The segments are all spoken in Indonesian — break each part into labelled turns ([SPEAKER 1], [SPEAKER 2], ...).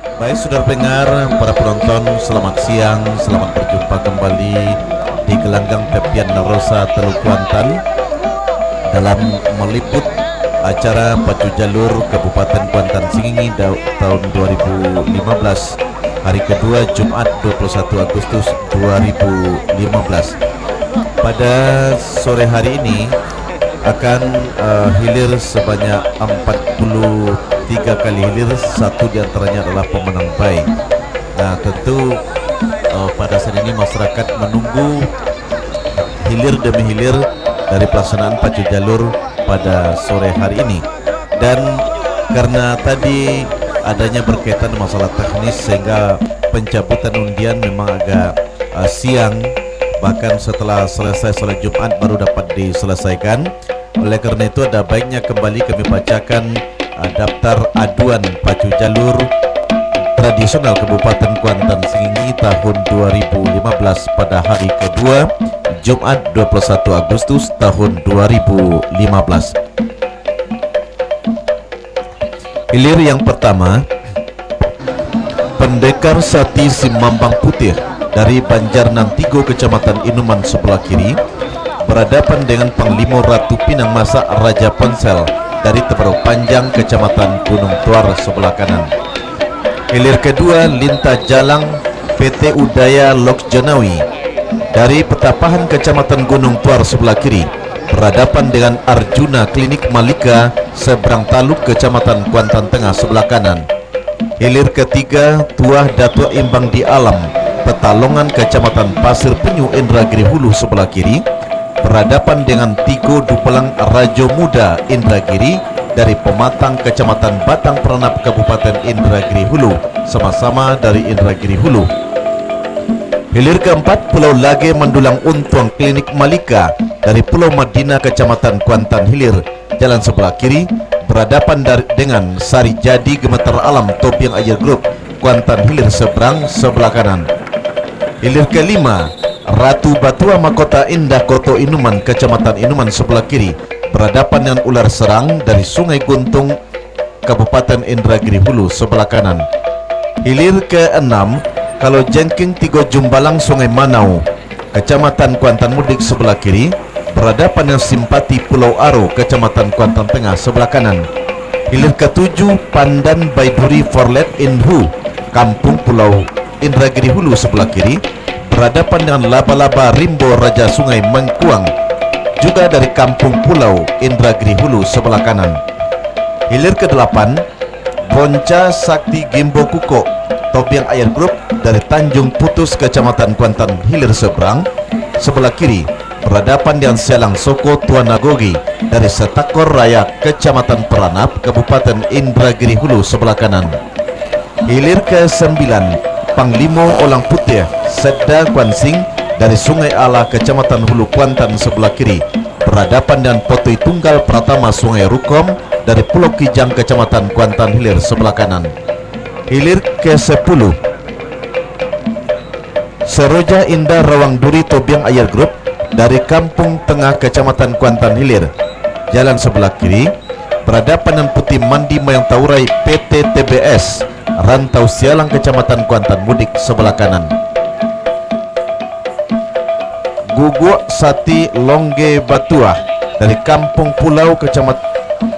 [SPEAKER 1] Baik, saudara pendengar, para penonton, selamat siang, selamat berjumpa kembali di gelanggang Tepian Rosa Teluk Kuantan dalam meliput acara Pacu Jalur Kabupaten Kuantan Singingi tahun 2015, hari kedua, Jumat 21 Agustus 2015. Pada sore hari ini akan hilir sebanyak 43 kali hilir, satu diantaranya adalah pemenang baik. Nah, tentu pada saat ini masyarakat menunggu hilir demi hilir dari pelaksanaan Pacu Jalur pada sore hari ini. Dan karena tadi adanya berkaitan masalah teknis sehingga pencabutan undian memang agak siang, bahkan setelah selesai sholat Jumat baru dapat diselesaikan. Oleh karena itu ada baiknya kembali kami bacakan daftar aduan Pacu Jalur tradisional Kabupaten Kuantan Singingi tahun 2015 pada hari kedua, Jumat 21 Agustus tahun 2015. Hilir yang pertama, Pendekar Sati Simambang Putih dari Banjarnang Tigo, Kecamatan Inuman sebelah kiri, berhadapan dengan Panglima Ratu Pinang Masak Raja Ponsel dari Tebaru Panjang, Kecamatan Gunung Tuar sebelah kanan. Hilir kedua, Linta Jalang PT Udaya Lok Jonawi dari Petapahan, Kecamatan Gunung Tuar sebelah kiri, berhadapan dengan Arjuna Klinik Malika Seberang Taluk, Kecamatan Kuantan Tengah sebelah kanan. Hilir ketiga, Tuah Datua Imbang di Alam Petalongan, Kecamatan Pasir Penyu Indragiri Hulu sebelah kiri, berhadapan dengan Tigo Dupelang Rajo Muda Indragiri dari Pematang, Kecamatan Batang Peranap, Kabupaten Indragiri Hulu, sama-sama dari Indragiri Hulu. Hilir keempat, Pulau Lage Mendulang Untuang Klinik Malika dari Pulau Madinah, Kecamatan Kuantan Hilir, jalan sebelah kiri, berhadapan dengan Sari Jadi Gemetar Alam Topiang Air Group Kuantan Hilir seberang sebelah kanan. Hilir kelima, Ratu Batua Mahkota Indah Koto Inuman, Kecamatan Inuman sebelah kiri, berhadapan dengan Ular Serang dari Sungai Guntung, Kabupaten Indragiri Hulu sebelah kanan. Hilir keenam, Kalau Jengking Tigo Jumbalang Sungai Manau, Kecamatan Kuantan Mudik sebelah kiri, berhadapan dengan Simpati Pulau Aro, Kecamatan Kuantan Tengah sebelah kanan. Hilir ketujuh, Pandan Baiduri Forlet Inhu, Kampung Pulau Indragiri Hulu sebelah kiri, berhadapan dengan Laba-Laba Rimbo Raja Sungai Mengkuang, juga dari Kampung Pulau Indragiri Hulu sebelah kanan. Hilir ke-8, Bonca Sakti Gimbo Kuko Topiang Air Group dari Tanjung Putus, Kecamatan Kuantan Hilir seberang sebelah kiri, berhadapan dengan Selang Soko Tuanagogi dari Setakor Raya, Kecamatan Peranap, Kabupaten Indragiri Hulu sebelah kanan. Hilir ke-9, Panglima Olang Putih Sedda Kuansing dari Sungai Ala, Kecamatan Hulu Kuantan sebelah kiri, berhadapan dengan Potoi Tunggal Pratama Sungai Rukom dari Pulau Kijang, Kecamatan Kuantan Hilir sebelah kanan. Hilir ke-10, Seroja Indah Rawang Duri Tobiang Air Group dari Kampung Tengah, Kecamatan Kuantan Hilir, jalan sebelah kiri, berhadapan dengan Putih Mandi Mayang Taurai PT TBS Rantau Sialang, Kecamatan Kuantan Mudik sebelah kanan. Guguk Sati Longge Batuah dari Kampung Pulau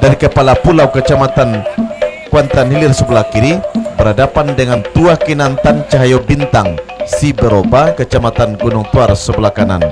[SPEAKER 1] dari Kepala Pulau, Kecamatan Kuantan Hilir sebelah kiri, berhadapan dengan Tuah Kinantan Cahayo Bintang Siberoba, Kecamatan Gunung Tuar sebelah kanan.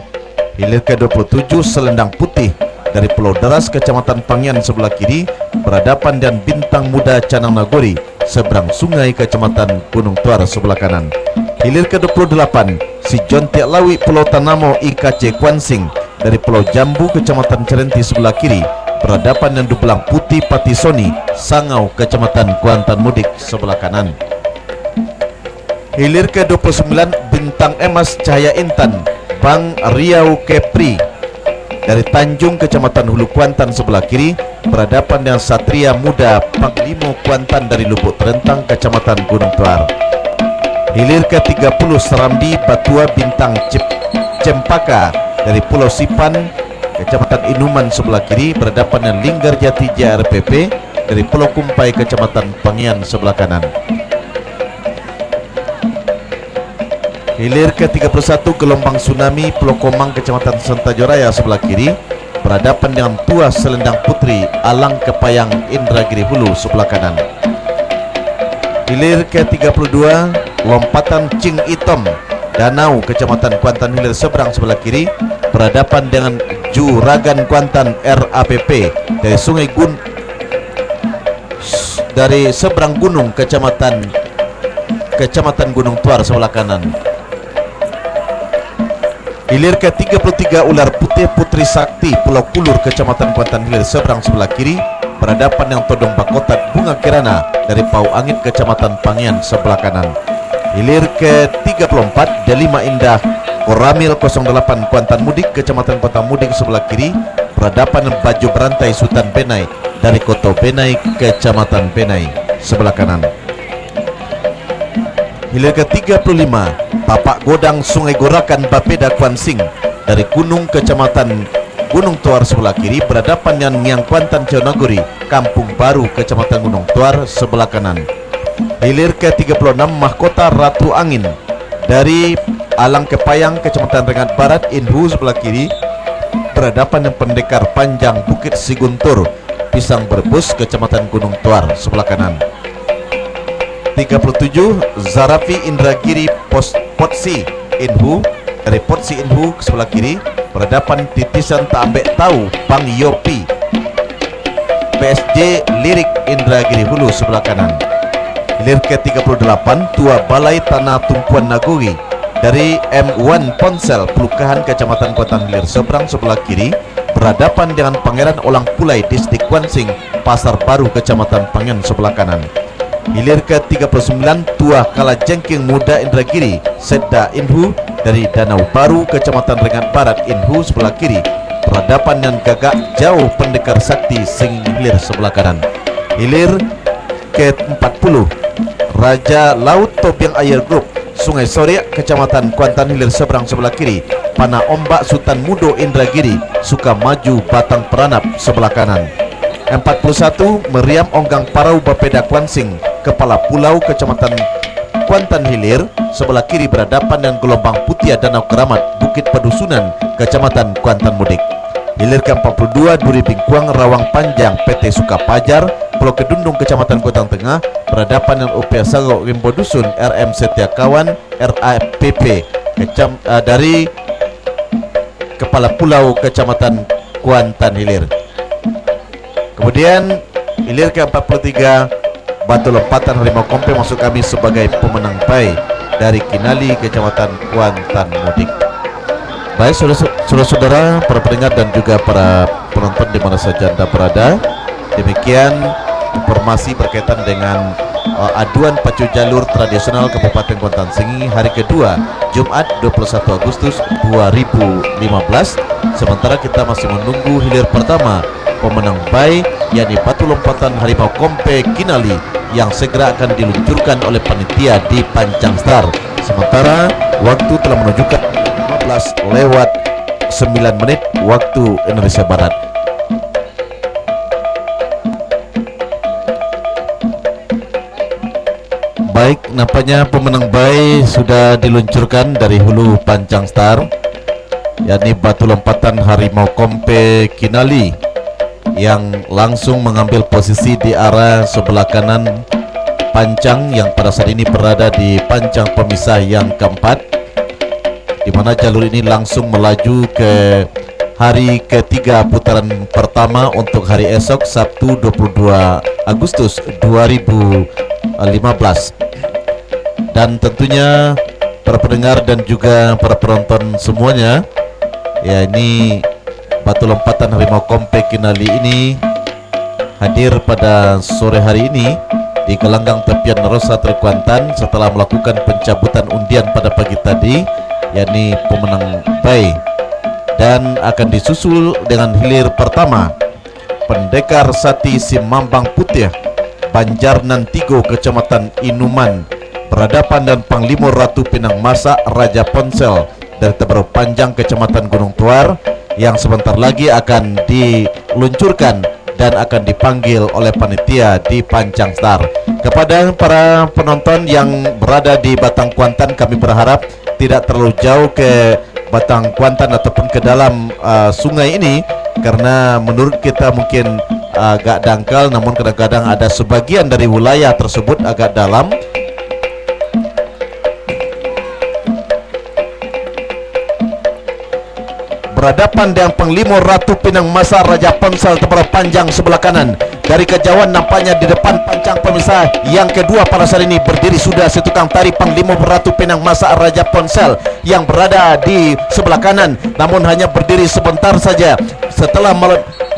[SPEAKER 1] Hilir ke-27, Selendang Putih dari Pulau Deras, Kecamatan Pangian sebelah kiri, berhadapan dengan Bintang Muda Canang Nagori seberang sungai, Kecamatan Gunung Tuar sebelah kanan. Hilir ke-28, Si Jontiak Lawi Pulau Tanamo IKC Kuansing dari Pulau Jambu, Kecamatan Cerenti sebelah kiri, berhadapan dengan Dubelang Putih Patisoni Sangau, Kecamatan Kuantan Mudik sebelah kanan. Hilir ke-29, Bintang Emas Cahaya Intan Bang Riau Kepri dari Tanjung, Kecamatan Hulu Kuantan sebelah kiri, berhadapan dengan Satria Muda Panglima Kuantan dari Lubuk Terentang, Kecamatan Gunung Tuar. Hilir ke-30, Serambi Batua Bintang Cempaka dari Pulau Sipan, Kecamatan Inuman sebelah kiri, berhadapan dengan Linggarjati JRPP dari Pulau Kumpai, Kecamatan Pangian sebelah kanan. Hilir ke-31 gelombang tsunami Pulau Komang Kecamatan Sentajoraya sebelah kiri berhadapan dengan Tuas Selendang Putri Alang Kepayang Indragiri Hulu sebelah kanan. Hilir ke-32 lompatan Cing Itom Danau Kecamatan Kuantan Hilir seberang sebelah kiri berhadapan dengan Juragan Kuantan RAPP dari seberang gunung Kecamatan Gunung Tuar sebelah kanan. Hilir ke-33 Ular Putih Putri Sakti Pulau Kulur Kecamatan Kuantan Hilir seberang sebelah kiri berhadapan dengan Todong Bakotat Bunga Kirana dari Pau Angit Kecamatan Pangian sebelah kanan. Hilir ke-34 Delima Indah Koramil 08 Kuantan Mudik Kecamatan Kuantan Mudik sebelah kiri berhadapan dengan Baju Berantai Sultan Benai dari Koto Benai Kecamatan Benai sebelah kanan. Hilir ke-35 Tapak Godang Sungai Gorakan Bapeda Kuansing dari Gunung Kecamatan Gunung Tuar sebelah kiri berhadapan dengan Ngiang Kuantan Cionaguri Kampung Baru Kecamatan Gunung Tuar sebelah kanan. Hilir ke-36 Mahkota Ratu Angin dari Alang Kepayang Kecamatan Rengat Barat Inhu sebelah kiri berhadapan dengan Pendekar Panjang Bukit Siguntur Pisang Berbus Kecamatan Gunung Tuar sebelah kanan. 37 Zarafi Indragiri Potsi Inhu dari Potsi Inhu sebelah kiri berhadapan Titisan Taambek Tahu Bang Yopi PSG Lirik Indragiri Hulu sebelah kanan. Hilir ke-38 Tua Balai Tanah Tumpuan Naguri dari M1 Ponsel Pelukahan Kecamatan Kuantan Hilir seberang sebelah kiri berhadapan dengan Pangeran Olang Pulai Distrik Kuansing Pasar Baru Kecamatan Pangen sebelah kanan. Hilir ke-39 Tua Kalajengking Muda Indragiri Sedda Inhu dari Danau Baru Kecamatan Rengat Barat Inhu sebelah kiri berhadapan dengan Gagak Jauh Pendekar Sakti Sing Hilir sebelah kanan. Hilir ke-40 Raja Laut Tobiang Air Group Sungai Soriak Kecamatan Kuantan Hilir seberang sebelah kiri Panah Ombak Sultan Mudo Indragiri Sukamaju Batang Peranap sebelah kanan. 41 Meriam Onggang Parau Bapeda Kuansing Kepala Pulau Kecamatan Kuantan Hilir sebelah kiri berhadapan dengan Gelombang Putih Danau Keramat Bukit Pedusunan Kecamatan Kuantan Mudik. Hilir ke-42 Duri Bingkuang Rawang Panjang PT Sukapajar Pulau Kedundung Kecamatan Kuantan Tengah berhadapan dengan Upaya Sagok Rimbo Dusun RM Setia Kawan RAPP dari Kepala Pulau Kecamatan Kuantan Hilir. Kemudian hilir ke-43 Batu Lompatan Harimau Kompe masuk kami sebagai pemenang pai dari Kinali Kecamatan Kuantan Mudik. Baik saudara-saudara, para pendengar dan juga para penonton di mana saja Anda berada, demikian informasi berkaitan dengan aduan pacu jalur tradisional Kabupaten Kuantan Sengi hari kedua Jumat 21 Agustus 2015. Sementara kita masih menunggu hilir pertama pemenang bai yakni Batu Lompatan Harimau Kompe Kinali yang segera akan diluncurkan oleh panitia di Panjang Star. Sementara waktu telah menunjukkan 15:09 waktu Indonesia Barat. Baik, nampaknya pemenang bai sudah diluncurkan dari hulu Panjang Star, yakni Batu Lompatan Harimau Kompe Kinali yang langsung mengambil posisi di arah sebelah kanan pancang yang pada saat ini berada di pancang pemisah yang keempat, di mana jalur ini langsung melaju ke hari ketiga putaran pertama untuk hari esok Sabtu 22 Agustus 2015. Dan tentunya para pendengar dan juga para penonton semuanya, ya, ini Batu Lompatan Harimau Kompe Kinali ini hadir pada sore hari ini di gelanggang tepian Rosa Kuantan setelah melakukan pencabutan undian pada pagi tadi, yakni pemenang bai, dan akan disusul dengan hilir pertama Pendekar Sati Simambang Putih Banjar Nantigo Kecamatan Inuman berhadapan dan Panglima Ratu Pinang Masak Raja Ponsel dari Tebaru Panjang Kecamatan Gunung Tuar yang sebentar lagi akan diluncurkan dan akan dipanggil oleh panitia di Panjang Star. Kepada para penonton yang berada di Batang Kuantan, kami berharap tidak terlalu jauh ke Batang Kuantan ataupun ke dalam sungai ini, karena menurut kita mungkin agak dangkal, namun kadang-kadang ada sebagian dari wilayah tersebut agak dalam. Berhadapan dengan Panglima Ratu Pinang Masa Raja Ponsel Tebara Panjang sebelah kanan. Dari kejauhan nampaknya di depan pancang pemisah yang kedua pada saat ini berdiri sudah si tukang tari Panglima Ratu Pinang Masa Raja Ponsel yang berada di sebelah kanan, namun hanya berdiri sebentar saja setelah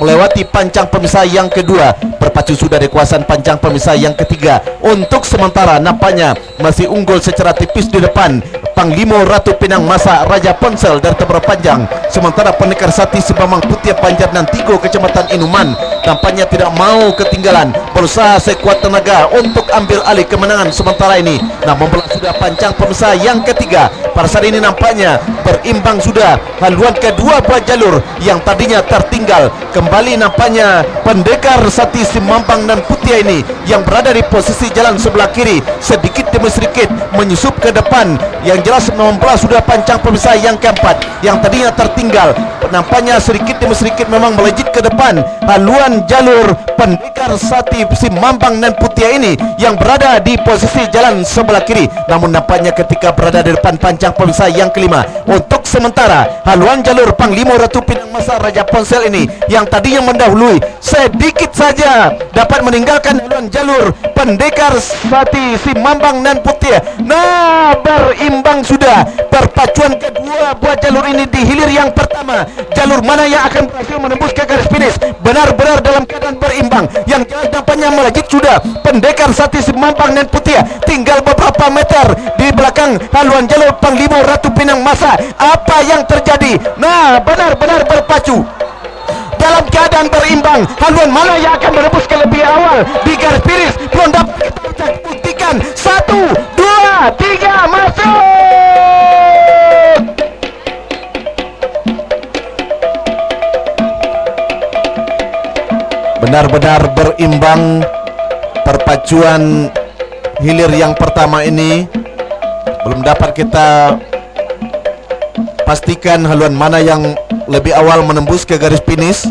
[SPEAKER 1] melewati pancang pemisah yang kedua. Berpacu sudah di kawasan pancang pemisah yang ketiga. Untuk sementara nampaknya masih unggul secara tipis di depan Panglima Ratu Pinang Masa Raja Ponsel dari Tebara Panjang. Sementara Pendekar Sati Si Bambang Putih Banjar dan Tigo Kecamatan Inuman tampaknya tidak mau ketinggalan, berusaha sekuat tenaga untuk ambil alih kemenangan sementara ini. Nah, membelah sudah pancang pemisah yang ketiga. Pada saat ini nampaknya berimbang sudah haluan kedua buah jalur yang tadinya tertinggal. Kembali nampaknya Pendekar Sati Si Bambang dan Putih ini yang berada di posisi jalan sebelah kiri, sedikit demi sedikit menyusup ke depan. Yang jelas membelah sudah pancang pemisah yang keempat yang tadinya tertinggal. Nampaknya sedikit demi sedikit memang melejit ke depan haluan jalur Pendekar Sati Si Bambang dan Putih ini yang berada di posisi jalan sebelah kiri. Namun nampaknya ketika berada di depan pancang pemisah yang kelima, untuk sementara haluan jalur Panglima Ratu Pinang Masa Raja Ponsel ini yang tadinya mendahului sedikit saja dapat meninggalkan haluan jalur Pendekar Sati Si Bambang dan Putih. Nah, berimbang sudah perpacuan kedua buah jalur ini di hilir yang pertama. Jalur mana yang akan berhasil menembus ke garis finish? Benar-benar dalam keadaan berimbang. Yang jelas nampaknya melejit sudah Pendekar Sati Si Bambang dan Putih, tinggal beberapa meter di belakang haluan jalur Panglima Ratu Pinang Masa. Apa yang terjadi? Nah, benar-benar berpacu dalam keadaan berimbang. Haluan mana yang akan menembus ke lebih awal di garis finish? Belum dapat kita buktikan. 1, 2, 3, masuk! Benar-benar berimbang perpacuan hilir yang pertama ini. Belum dapat kita pastikan haluan mana yang lebih awal menembus ke garis finish.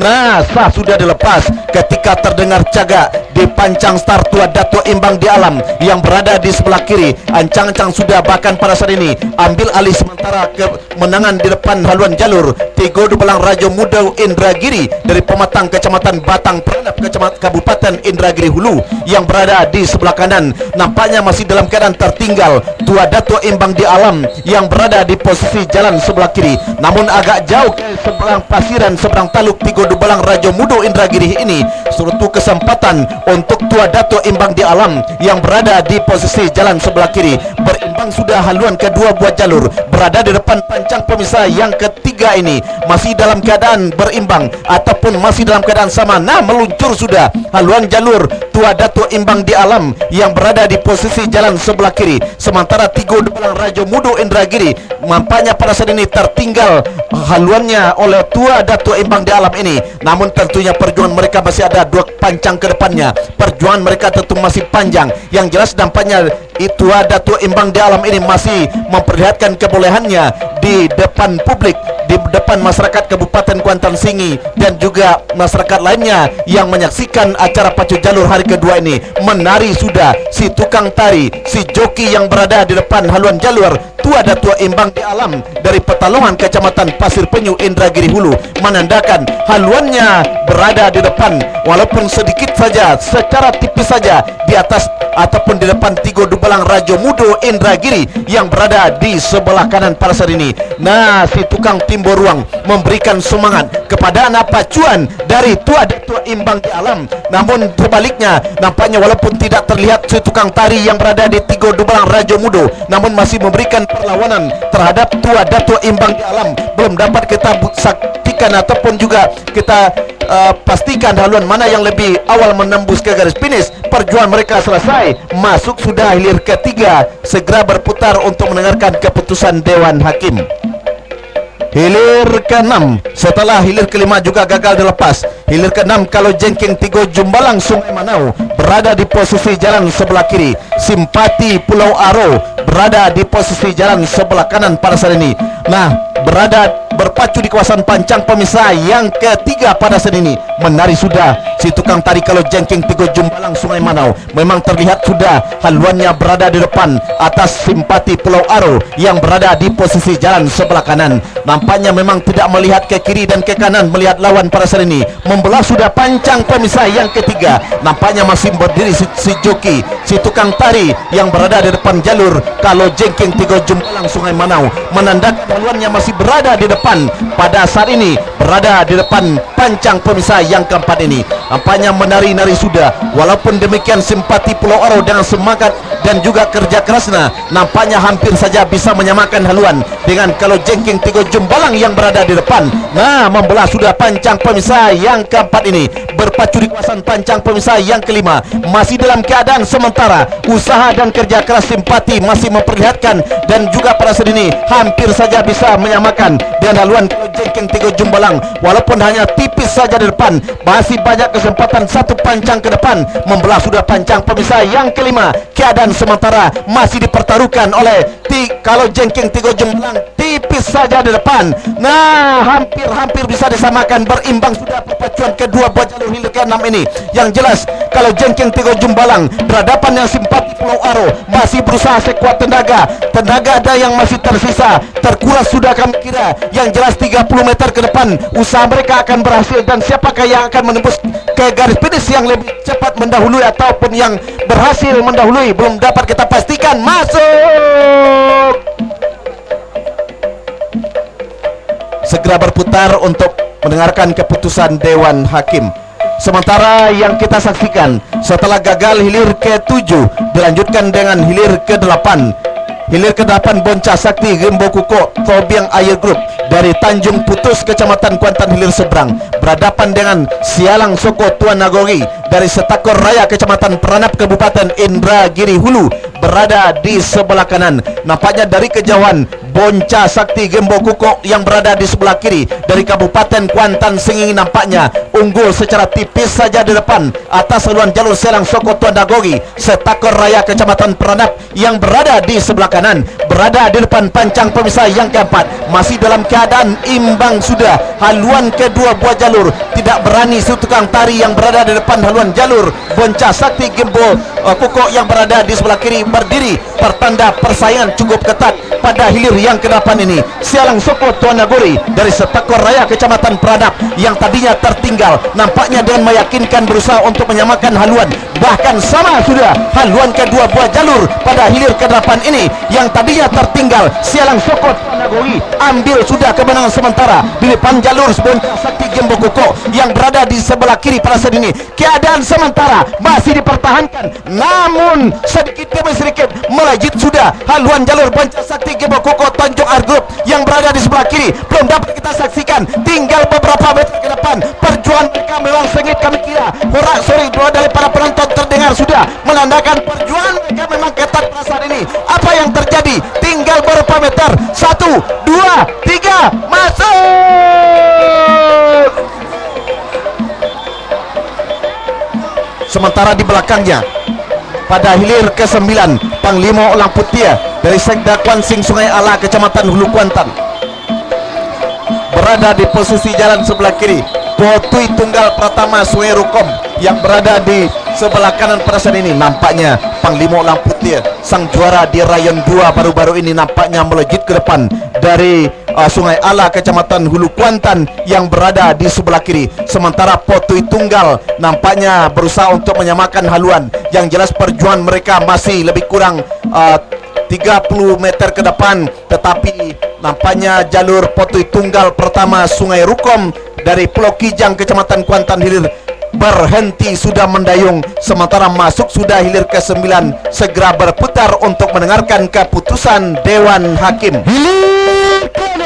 [SPEAKER 1] Nah, sah sudah dilepas ketika terdengar cagak di pancang start tua Dato Imbang di Alam yang berada di sebelah kiri. Ancang-ancang sudah bahkan pada saat ini ambil alih sementara kemenangan di depan haluan jalur Tigo Dubelang Raja Muda Indragiri dari Pematang Kecamatan Batang Peranap Kecamatan Kabupaten Indragiri Hulu yang berada di sebelah kanan. Nampaknya masih dalam keadaan tertinggal tua Dato Imbang di Alam yang berada di posisi jalan sebelah kiri, namun agak jauh ke seberang pasiran seberang taluk Tigo Dubelang Raja Muda Indragiri ini. Suatu kesempatan untuk tua Dato Imbang di Alam yang berada di posisi jalan sebelah kiri. Berimbang sudah haluan kedua buah jalur berada di depan pancang pemisah yang ketiga ini, masih dalam keadaan berimbang ataupun masih dalam keadaan sama. Nah, meluncur sudah haluan jalur tua Dato Imbang di Alam yang berada di posisi jalan sebelah kiri. Sementara Tigo Dubelang Raja Muda Indragiri nampaknya pada saat ini tertinggal haluannya oleh tua Dato Imbang di Alam ini. Namun tentunya perjuangan mereka masih ada dua pancang ke depannya. Perjuangan mereka tentu masih panjang. Yang jelas nampaknya itu Dato Imbang di Alam ini masih memperlihatkan kebolehannya di depan publik, di depan masyarakat Kabupaten Kuantan Sengi dan juga masyarakat lainnya yang menyaksikan acara pacu jalur hari kedua ini. Menari sudah si tukang tari, si joki yang berada di depan haluan jalur tua Dato Imbang di Alam dari Petalongan Kecamatan Pasir Penyu Indragiri Hulu menandakan haluannya berada di depan walaupun sedikit saja, secara tipis saja di atas ataupun di depan Tigo Dubelang Raja Muda Indragiri yang berada di sebelah kanan pada saat ini. Nah, si tukang timbul ruang memberikan semangat kepada anak pacuan dari tua Dato Imbang di Alam. Namun terbaliknya nampaknya walaupun tidak terlihat si tukang tari yang berada di Tigo Dubelang Raja Muda, namun masih memberikan perlawanan terhadap tua Dato Imbang di Alam. Belum dapat kita saksikan ataupun juga kita pastikan haluan mana yang lebih awal menembus ke garis finish. Perjuangan mereka selesai, masuk sudah hilir ketiga, segera berputar untuk mendengarkan keputusan Dewan Hakim. Hilir ke-6 setelah hilir ke-5 juga gagal dilepas. Hilir ke-6 Kalau Jengking Tigo Jumbalang Sungai Manau berada di posisi jalan sebelah kiri. Simpati Pulau Aro berada di posisi jalan sebelah kanan pada saat ini. Nah, berada berpacu di kawasan pancang pemisah yang ketiga pada saat ini. Menari sudah si tukang tari Kalau Jengking Tigo Jumbalang Sungai Manau. Memang terlihat sudah haluannya berada di depan atas Simpati Pulau Aro yang berada di posisi jalan sebelah kanan. Nampaknya memang tidak melihat ke kiri dan ke kanan melihat lawan pada saat ini. Membelah sudah pancang pemisah yang ketiga. Nampaknya masih berdiri si joki, si tukang tari yang berada di depan jalur Kalau Jengking Tigo Jumbalang Sungai Manau, menandakan haluannya masih berada di depan pada saat ini, berada di depan pancang pemisah yang keempat ini. Nampaknya menari-nari sudah. Walaupun demikian Simpati Pulau Aro dengan semangat dan juga kerja kerasnya nampaknya hampir saja bisa menyamakan haluan dengan Kalau Jengking Tigo Jumbalang yang berada di depan. Nah, membelah sudah pancang pemisah yang keempat ini, berpacu di kawasan pancang pemisah yang kelima. Masih dalam keadaan sementara, usaha dan kerja keras Simpati masih memperlihatkan dan juga pada saat ini hampir saja bisa menyamakan dengan haluan Kalau Jengking Tigo Jumbalang. Walaupun hanya tipis saja di depan, masih banyak kesempatan satu pancang ke depan. Membelah sudah pancang pemisah yang kelima. Keadaan sementara masih dipertaruhkan oleh Kalau Jengking Tigo Jumbalang, tipis saja di depan. Nah, hampir bisa disamakan, berimbang sudah perpacuan kedua buah jalur hilir ke-6 ini. Yang jelas Kalau Jengking Tigo Jumbalang berhadapan dengan Simpati Pulau Aro masih berusaha sekuat tenaga. Tenaga ada yang masih tersisa, terkuras sudah kami kira. Yang jelas 30 meter ke depan usaha mereka akan berhasil, dan siapakah yang akan menembus ke garis finish yang lebih cepat mendahului ataupun yang berhasil mendahului belum dapat kita pastikan. Masuk, segera berputar untuk mendengarkan keputusan Dewan Hakim. Sementara yang kita saksikan setelah gagal hilir ke-7 dilanjutkan dengan hilir ke-8. Hilir ke-8 Bonca Sakti Gembo Kuko Tobiang Air Group dari Tanjung Putus Kecamatan Kuantan Hilir Seberang berhadapan dengan Sialang Soko Tuan Nagori dari Setakor Raya Kecamatan Peranap Kabupaten Indragiri Hulu berada di sebelah kanan. Nampaknya dari kejauhan Bonca Sakti Gembo Kuko yang berada di sebelah kiri dari Kabupaten Kuantan Singing nampaknya unggul secara tipis saja di depan atas haluan jalur Sialang Soko Tuan Nagori Setakor Raya Kecamatan Peranap yang berada di sebelah kanan, berada di depan pancang pemisah yang keempat. Masih dalam keadaan imbang sudah. Haluan kedua buah jalur tidak berani si tukang tari yang berada di depan haluan jalur Bonca Sakti Gembo Kuko yang berada di sebelah kiri berdiri, pertanda persaingan cukup ketat pada hilir yang ke-8 ini. Sialang Soko Tuan Nagori dari Setakor Raya Kecamatan Peranap yang tadinya tertinggal nampaknya dengan meyakinkan berusaha untuk menyamakan haluan, bahkan sama sudah haluan kedua buah jalur pada hilir ke-8 ini yang tadinya tertinggal. Sialang Soko Tuan Nagori ambil sudah kemenangan sementara di depan jalur Bonca Sakti Gembo Kuko yang berada di sebelah kiri pada saat ini. Keadaan sementara masih dipertahankan, namun sedikit demi sedikit melejit sudah haluan jalur Bonca Sakti Gembo Kuko Tanjung Air Group yang berada di sebelah kiri. Belum dapat kita saksikan, tinggal beberapa meter ke depan. Perjuangan mereka memang sengit kami kira. Sorak-sorai doa dari para penonton terdengar sudah menandakan perjuangan mereka memang ketat pada saat ini. Apa yang terjadi? Tinggal beberapa meter. 1, 2, 3, masuk. Sementara di belakangnya pada hilir ke-9 Panglima Ulang Putih dari Sekda Kuansing Sungai Ala Kecamatan Hulu Kuantan berada di posisi jalan sebelah kiri. Potui Tunggal Pratama Sungai Rukom yang berada di sebelah kanan pada saat ini. Nampaknya Panglima Ulang Putih sang juara di Rayon 2 baru-baru ini nampaknya melejit ke depan dari Sungai Ala Kecamatan Hulu Kuantan yang berada di sebelah kiri. Sementara Potui Tunggal nampaknya berusaha untuk menyamakan haluan. Yang jelas perjuangan mereka masih lebih kurang 30 meter ke depan, tetapi nampaknya jalur Potui Tunggal pertama Sungai Rukom dari Pulau Kijang Kecamatan Kuantan Hilir berhenti sudah mendayung. Sementara masuk sudah hilir ke-9. Segera berputar untuk mendengarkan keputusan Dewan Hakim.
[SPEAKER 2] Hilir ke-6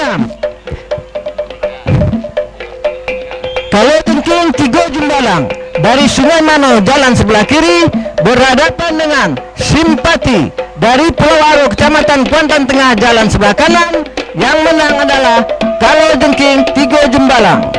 [SPEAKER 2] Kalau Jengking Tigo Jumbalang dari Sungai Manau jalan sebelah kiri berhadapan dengan Simpati dari Pulau Aro Kecamatan Kuantan Tengah jalan sebelah kanan. Yang menang adalah Kalau Jengking Tigo Jumbalang.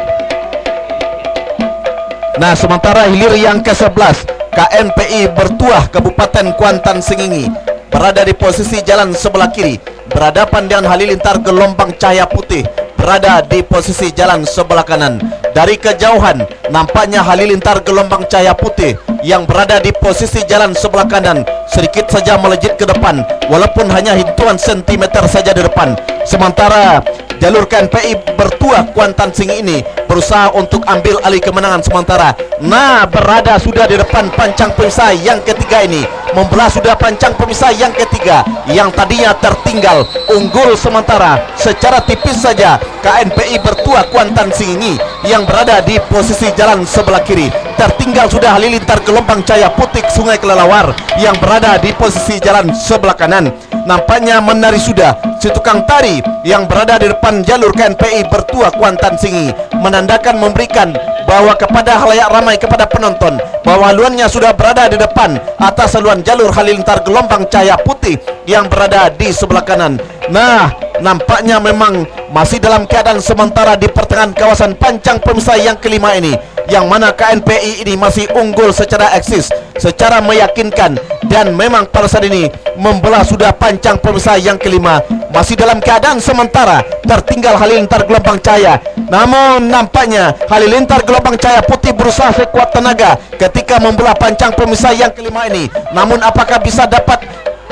[SPEAKER 1] Nah, sementara hilir yang ke-11 KNPI Bertuah Kabupaten Kuantan Sengingi berada di posisi jalan sebelah kiri, berhadapan dengan halilintar gelombang cahaya putih berada di posisi jalan sebelah kanan. Dari kejauhan nampaknya halilintar gelombang cahaya putih yang berada di posisi jalan sebelah kanan sedikit saja melejit ke depan, walaupun hanya hitungan sentimeter saja di depan. Sementara jalur KNPI Bertuah Kuantan Sengingi ini berusaha untuk ambil alih kemenangan sementara. Nah, berada sudah di depan pancang pemisah yang ketiga ini, membelah sudah pancang pemisah yang ketiga yang tadinya tertinggal. Unggul sementara secara tipis saja KNPI Bertuah Kuantan Sengingi yang berada di posisi jalan sebelah kiri. Tertinggal sudah halilintar gelombang cahaya putih Sungai Kelelawar yang berada di posisi jalan sebelah kanan. Nampaknya menari sudah si tukang tari yang berada di depan jalur KNPI Bertuah Kuantan Sengingi, menandakan memberikan bahwa kepada halayak ramai, kepada penonton, bahwa haluannya sudah berada di depan atas haluan jalur halilintar gelombang cahaya putih yang berada di sebelah kanan. Nah, nampaknya memang masih dalam keadaan sementara di pertengahan kawasan pancang pemisah yang kelima ini, yang mana KNPI ini masih unggul secara eksis, secara meyakinkan, dan memang pada saat ini membelah sudah pancang pemisah yang kelima. Masih dalam keadaan sementara tertinggal halilintar gelombang cahaya, namun nampaknya halilintar gelombang cahaya putih berusaha sekuat tenaga ketika membelah pancang pemisah yang kelima ini. Namun apakah bisa dapat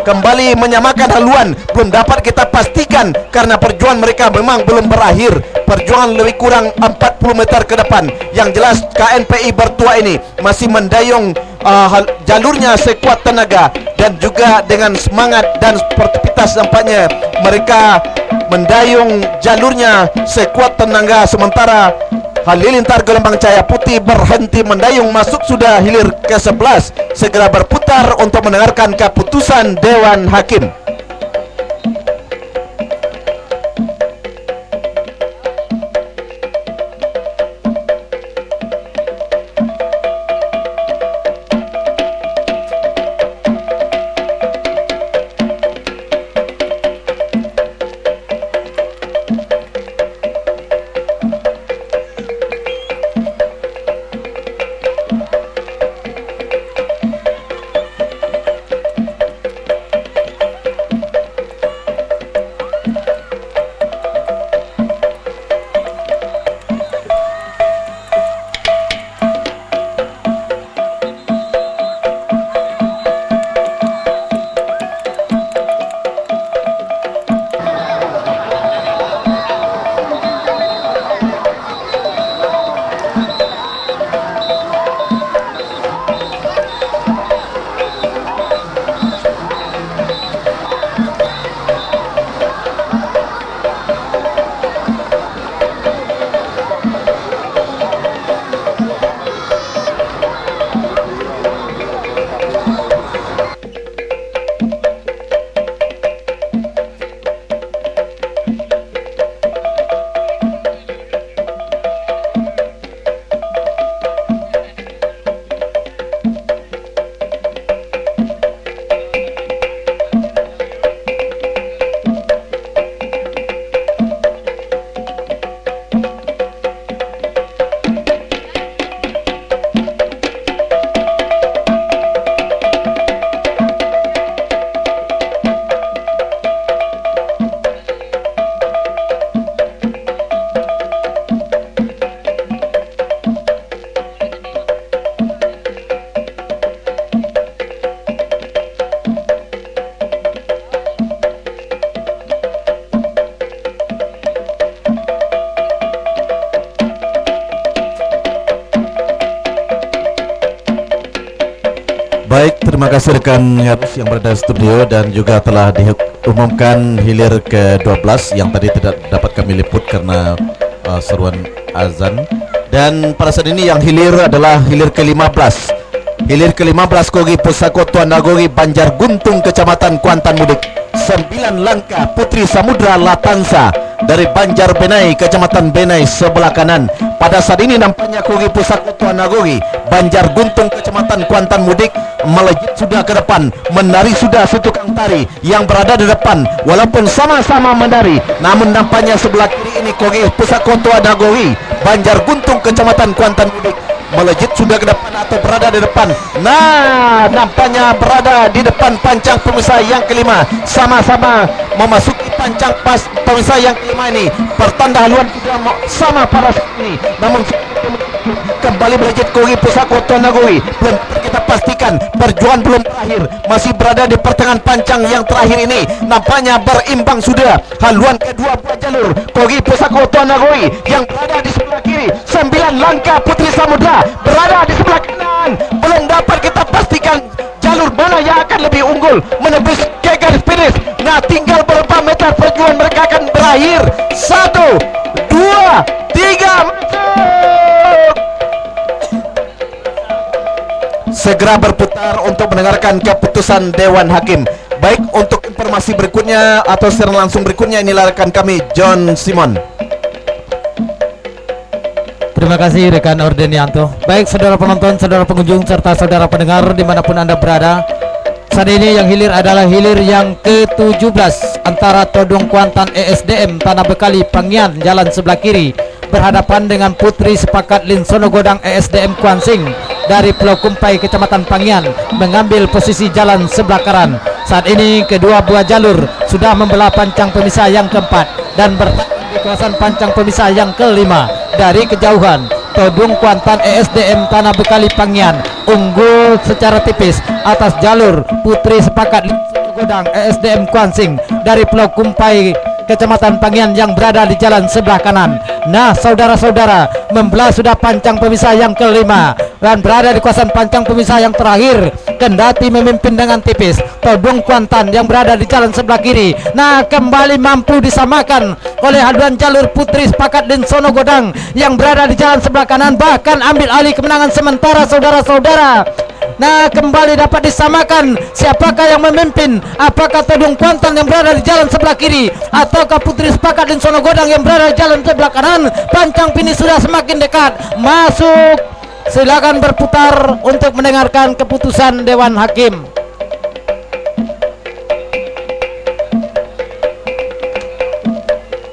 [SPEAKER 1] kembali menyamakan haluan, belum dapat kita pastikan, karena perjuangan mereka memang belum berakhir. Perjuangan lebih kurang 40 meter ke depan. Yang jelas KNPI Bertuah ini masih mendayung jalurnya sekuat tenaga, dan juga dengan semangat dan sportivitas nampaknya mereka mendayung jalurnya sekuat tenaga. Sementara halilintar gelombang cahaya putih berhenti mendayung, masuk sudah hilir ke-11, segera berputar untuk mendengarkan keputusan Dewan Hakim. Baik, terima kasih rekan Harus yang berada di studio, dan juga telah diumumkan hilir ke-12 yang tadi tidak dapat kami liput karena seruan azan. Dan pada saat ini yang hilir adalah hilir ke-15. Hilir ke-15 Kogi Pusako Tuan Nagogi Banjar Guntung Kecamatan Kuantan Mudik. 9 langkah Putri Samudra Latansa dari Banjar Benai Kecamatan Benai sebelah kanan. Pada saat ini nampaknya Kogi Pusako Tuan Nagogi Banjar Guntung Kecamatan Kuantan Mudik melejit sudah ke depan, menari sudah si tukang tari yang berada di depan, walaupun sama-sama menari, namun nampaknya sebelah kiri ini Kogi Pusako Tuan Nagogi Banjar Guntung Kecamatan Kuantan Mudik melejit sudah ke depan atau berada di depan. Nah, nampaknya berada di depan pancang pemisah yang kelima, sama-sama memasuki pancang pemisah yang kelima ini. Pertanda haluan sudah sama pada saat ini, namun kembali melejit Kogi Pusako Tonagui. Belum kita pastikan perjuangan belum berakhir, masih berada di pertengahan pancang yang terakhir ini. Nampaknya berimbang sudah haluan kedua buah jalur. Kogi Pusako Tonagui yang berada di sebelah kiri, 9 langkah Putri Samudra berada di sebelah kanan. Belum dapat kita pastikan jalur mana yang akan lebih unggul menembus ke garis finish. Nah, tinggal berapa meter perjuangan mereka akan berakhir. 1, 2, 3, masuk. Segera berputar untuk mendengarkan keputusan Dewan Hakim. Baik, untuk informasi berikutnya atau siaran langsung berikutnya, inilah rekan kami John Simon.
[SPEAKER 3] Terima kasih rekan Ordenianto. Baik saudara penonton, saudara pengunjung, serta saudara pendengar dimanapun Anda berada, saat ini yang hilir adalah hilir yang ke-17 antara Todong Kuantan ESDM Tanah Bekali Pangian jalan sebelah kiri berhadapan dengan Putri Sepakat Linsono Godang ESDM Kuansing dari Pulau Kumpai Kecamatan Pangian mengambil posisi jalan sebelah kanan. Saat ini kedua buah jalur sudah membelah pancang pemisah yang keempat dan bertahan di kawasan pancang pemisah yang kelima. Dari kejauhan Todong Kuantan ESDM Tanah Bekali Pangian unggul secara tipis atas jalur Putri Sepakat Linsono Godang ESDM Kuansing dari Pulau Kumpai Kecamatan Pangian yang berada di jalan sebelah kanan. Nah, saudara-saudara, membelah sudah pancang pemisah yang kelima dan berada di kawasan pancang pemisah yang terakhir. Kendati memimpin dengan tipis Todong Kuantan yang berada di jalan sebelah kiri. Nah, kembali mampu disamakan oleh haluan jalur Putri Sepakat Linsono Godang yang berada di jalan sebelah kanan, bahkan ambil alih kemenangan sementara, saudara-saudara. Nah, kembali dapat disamakan siapakah yang memimpin, apakah Todong Kuantan yang berada di jalan sebelah kiri ataukah Putri Sepakat Linsono Godang yang berada di jalan sebelah kanan. Pancang finish sudah semakin dekat. Masuk, silakan berputar untuk mendengarkan keputusan Dewan Hakim.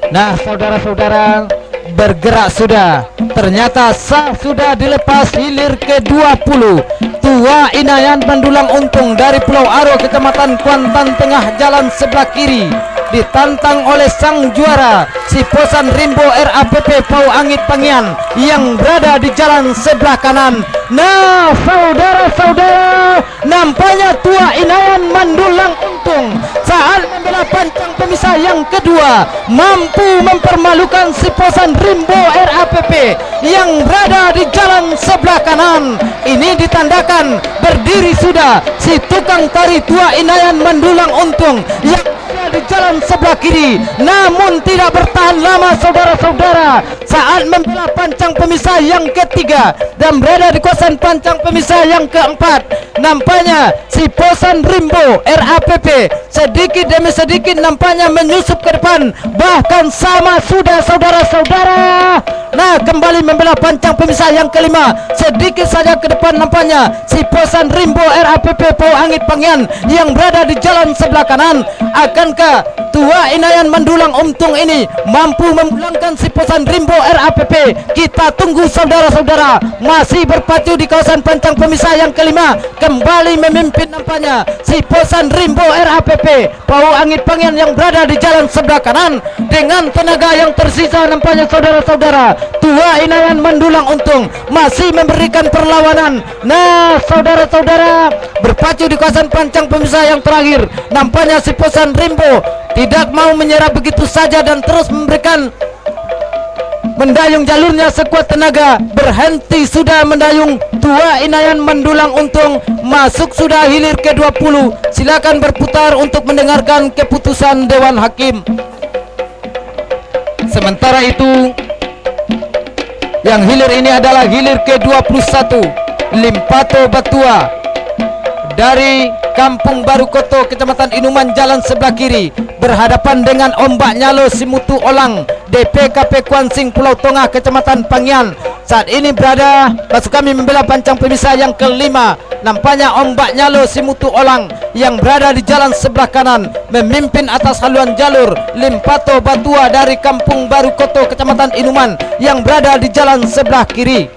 [SPEAKER 3] Nah, saudara-saudara, bergerak sudah. Ternyata sah sudah dilepas hilir ke-20. Tua Inayan Mandulang Untung dari Pulau Aro Kecamatan Kuantan Tengah jalan sebelah kiri ditantang oleh sang juara si Posan Rimbo RAPP Pau Angit Pangian yang berada di jalan sebelah kanan. Nah, saudara-saudara, nampaknya Tua Inayan Mandulang Untung saat membela pancang pemisah yang kedua mampu mempermalukan si Posan Rimbo RAPP yang berada di jalan sebelah kanan. Ini ditandakan berdiri sudah si tukang tari Tua Inayan Mandulang Untung yang di jalan sebelah kiri, namun tidak bertahan lama, saudara-saudara, saat membela pancang pemisah yang ketiga dan berada di kawasan pancang pemisah yang keempat. Nampaknya si Posan Rimbo RAPP sedikit demi sedikit nampaknya menyusup ke depan, bahkan sama sudah, saudara-saudara. Nah, kembali membela pancang pemisah yang kelima, sedikit saja ke depan nampaknya si Posan Rimbo RAPP Pau Angit Pangian yang berada di jalan sebelah kanan. Akankah Tua Inayan Mandulang Untung ini mampu memulangkan si Posan Rimbo RAPP? Kita tunggu, saudara-saudara. Masih berpacu di kawasan pancang pemisah yang kelima, kembali memimpin nampaknya si Posan Rimbo RAPP Pau Angit Pangian yang berada di jalan sebelah kanan. Dengan tenaga yang tersisa nampaknya, saudara-saudara, Tua Inayan Mandulang Untung masih memberikan perlawanan. Nah, saudara-saudara, berpacu di kawasan pancang pemisah yang terakhir, nampaknya si Posan Rimbo tidak mau menyerah begitu saja dan terus memberikan mendayung jalurnya sekuat tenaga. Berhenti sudah mendayung Tua Inayan Mandulang Untung. Masuk sudah hilir ke-20. Silakan berputar untuk mendengarkan keputusan Dewan Hakim. Sementara itu, yang hilir ini adalah hilir ke-21 Limpato Batua dari Kampung Baru Koto Kecamatan Inuman jalan sebelah kiri berhadapan dengan Ombak Nyalo Simutu Olang DPKP Kuansing Pulau Tongah Kecamatan Pangian. Saat ini berada, maksud kami membela pancang pemisah yang kelima. Nampaknya Ombak Nyalo Simutu Olang yang berada di jalan sebelah kanan memimpin atas haluan jalur Limpato Batua dari Kampung Baru Koto Kecamatan Inuman yang berada di jalan sebelah kiri.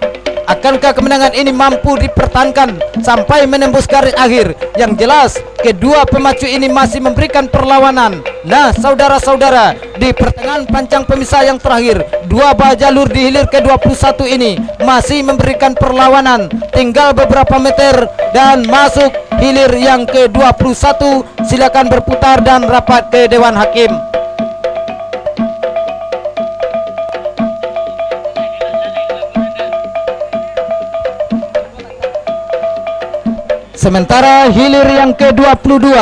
[SPEAKER 3] Akankah kemenangan ini mampu dipertahankan sampai menembus garis akhir? Yang jelas, kedua pemacu ini masih memberikan perlawanan. Nah, saudara-saudara, di pertengahan pancang pemisah yang terakhir, dua buah jalur di hilir ke-21 ini masih memberikan perlawanan. Tinggal beberapa meter dan masuk hilir yang ke-21. Silakan berputar dan rapat ke Dewan Hakim. Sementara hilir yang ke-22,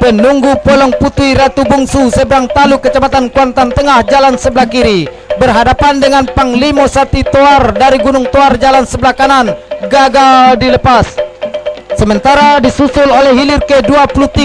[SPEAKER 3] penunggu Polong Putih Ratu Bungsu seberang Taluk Kecamatan Kuantan Tengah jalan sebelah kiri berhadapan dengan Panglima Sati Toar dari Gunung Toar jalan sebelah kanan, gagal dilepas. Sementara disusul oleh hilir ke-23,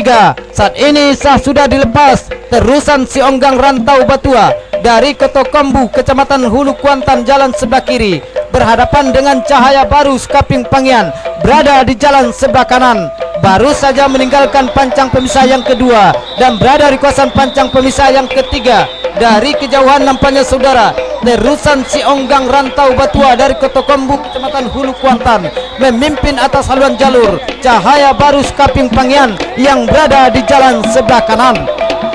[SPEAKER 3] saat ini sah sudah dilepas terusan Si Onggang Rantau Batua dari Kotokombu Kecamatan Hulu Kuantan jalan sebelah kiri berhadapan dengan Cahaya Baru Sukaping Pangian berada di jalan sebelah kanan, baru saja meninggalkan pancang pemisah yang kedua dan berada di kawasan pancang pemisah yang ketiga. Dari kejauhan nampaknya saudara terusan Si Onggang Rantau Batua dari Kotokombu Kecamatan Hulu Kuantan memimpin atas haluan jalur Cahaya Baru Sukaping Pangian yang berada di jalan sebelah kanan.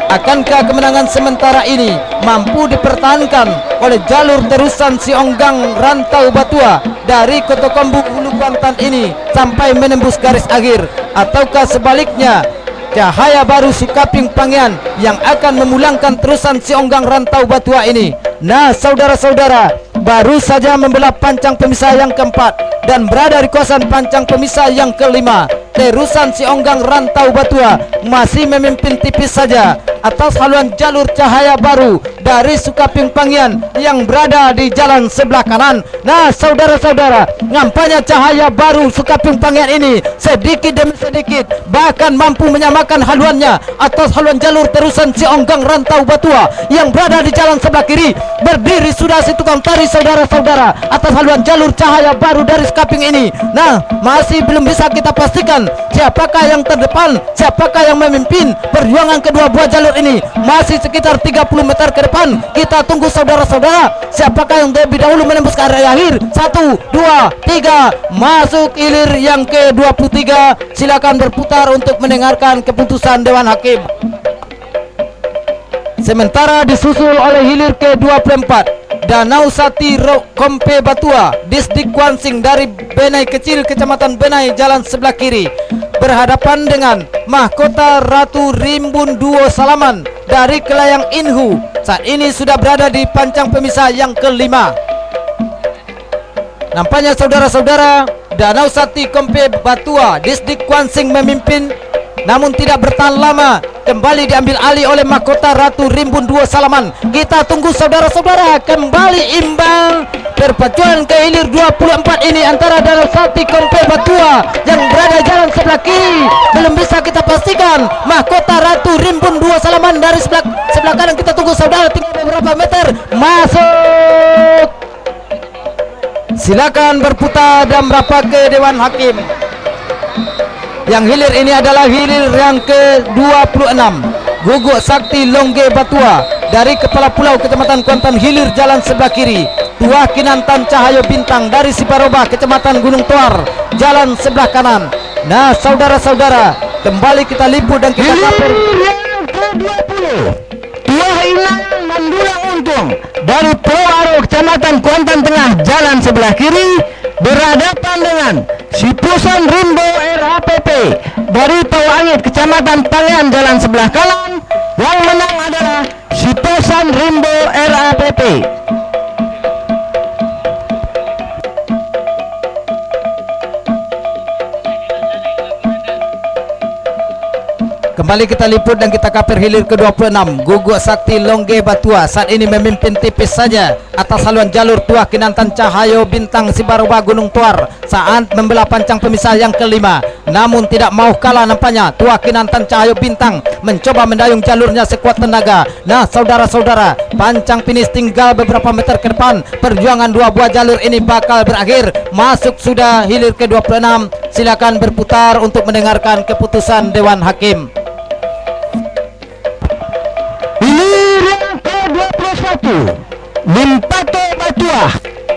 [SPEAKER 3] Akankah kemenangan sementara ini mampu dipertahankan oleh jalur terusan Si Onggang Rantau Batua dari Kotokombu Hulu Kuantan ini sampai menembus garis akhir, ataukah sebaliknya Cahaya Baru Sukaping Pangian yang akan memulangkan terusan Si Onggang Rantau Batua ini? Nah, saudara-saudara, baru saja membelah pancang pemisah yang keempat dan berada di kawasan pancang pemisah yang kelima. Terusan Si Onggang Rantau Batua masih memimpin tipis saja atas haluan jalur Cahaya Baru dari Sukaping Pangian yang berada di jalan sebelah kanan. Nah, saudara-saudara, nampaknya Cahaya Baru Sukaping Pangian ini sedikit demi sedikit bahkan mampu menyamakan haluannya atas haluan jalur terusan Si Onggang Rantau Batua yang berada di jalan sebelah kiri. Berdiri sudah si tukang tari, saudara-saudara, atas haluan jalur Cahaya Baru dari Sukaping ini. Nah, masih belum bisa kita pastikan siapakah yang terdepan, siapakah yang memimpin perjuangan kedua buah jalur ini. Masih sekitar 30 meter ke depan. Kita tunggu saudara-saudara, siapakah yang lebih dahulu menembus ke area akhir. 1, 2, 3, masuk hilir yang ke-23. Silakan berputar untuk mendengarkan keputusan Dewan Hakim. Sementara disusul oleh hilir ke-24, Danau Sati Kompe Batua, Distrik Kuansing dari Benai Kecil Kecamatan Benai jalan sebelah kiri berhadapan dengan Mahkota Ratu Rimbun Duo Salaman dari Kelayang Inhu. Saat ini sudah berada di pancang pemisah yang kelima. Nampaknya saudara-saudara, Danau Sati Kompe Batua, Distrik Kuansing memimpin, namun tidak bertahan lama, kembali diambil alih oleh Mahkota Ratu Rimbun Duo Salaman. Kita tunggu saudara-saudara, kembali imbang perpacuan ke hilir 24 ini antara Danau Sati Kompe Batua yang berada jalan sebelah kiri. Belum bisa kita pastikan Mahkota Ratu Rimbun Duo Salaman dari sebelah kanan. Kita tunggu saudara, tinggal beberapa meter. Masuk. Silakan berputar dan merapat ke Dewan Hakim. Yang hilir ini adalah hilir yang ke-26, Guguk Sakti Longge Batua dari Kepala Pulau Kecamatan Kuantan hilir jalan sebelah kiri. Tuah Kinantan Cahayo Bintang dari Siparoba Kecamatan Gunung Toar jalan sebelah kanan. Nah, saudara-saudara, kembali kita liput dan kita kapur.
[SPEAKER 2] Yang ke-20, Tuah Inang Mandulang Untung dari Pulau Aro Kecamatan Kuantan Tengah jalan sebelah kiri berhadapan dengan Sipusan Rimbo RAPP dari Tawangit Kecamatan Pangian jalan sebelah kanan. Yang menang adalah Sipusan Rimbo RAPP.
[SPEAKER 3] Kembali kita liput dan kita kapir hilir ke-26, Guguk Sakti Longge Batua saat ini memimpin tipis saja atas haluan jalur Tuah Kinantan Cahayo Bintang Sibaroba Gunung Toar saat membelah pancang pemisah yang kelima. Namun tidak mau kalah nampaknya Tuah Kinantan Cahayo Bintang mencoba mendayung jalurnya sekuat tenaga. Nah, saudara-saudara, pancang finish tinggal beberapa meter ke depan. Perjuangan dua buah jalur ini bakal berakhir. Masuk sudah hilir ke-26. Silakan berputar untuk mendengarkan keputusan Dewan Hakim.
[SPEAKER 2] Hilir yang ke-21, Limpato Batua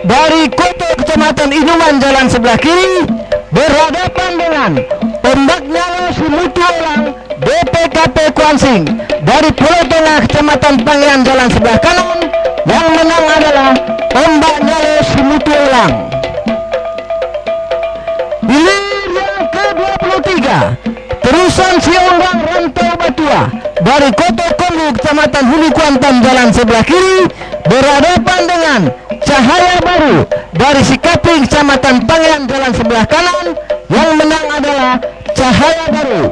[SPEAKER 2] dari Koto Kecamatan Inuman jalan sebelah kiri berhadapan dengan Ombak Nyalo Simutualang DPKP Kuansing dari Pulau Tengah Kecamatan Pangian jalan sebelah kanan. Yang menang adalah Ombak Nyalo Simutualang. Hilir yang ke-23 terusan Sionggang Rantau Batua dari Kota Kombu Kecamatan Hulu Kuantan jalan sebelah kiri berhadapan dengan Cahaya Baru dari Sikapi Kecamatan Pangian jalan sebelah kanan. Yang menang adalah Cahaya Baru.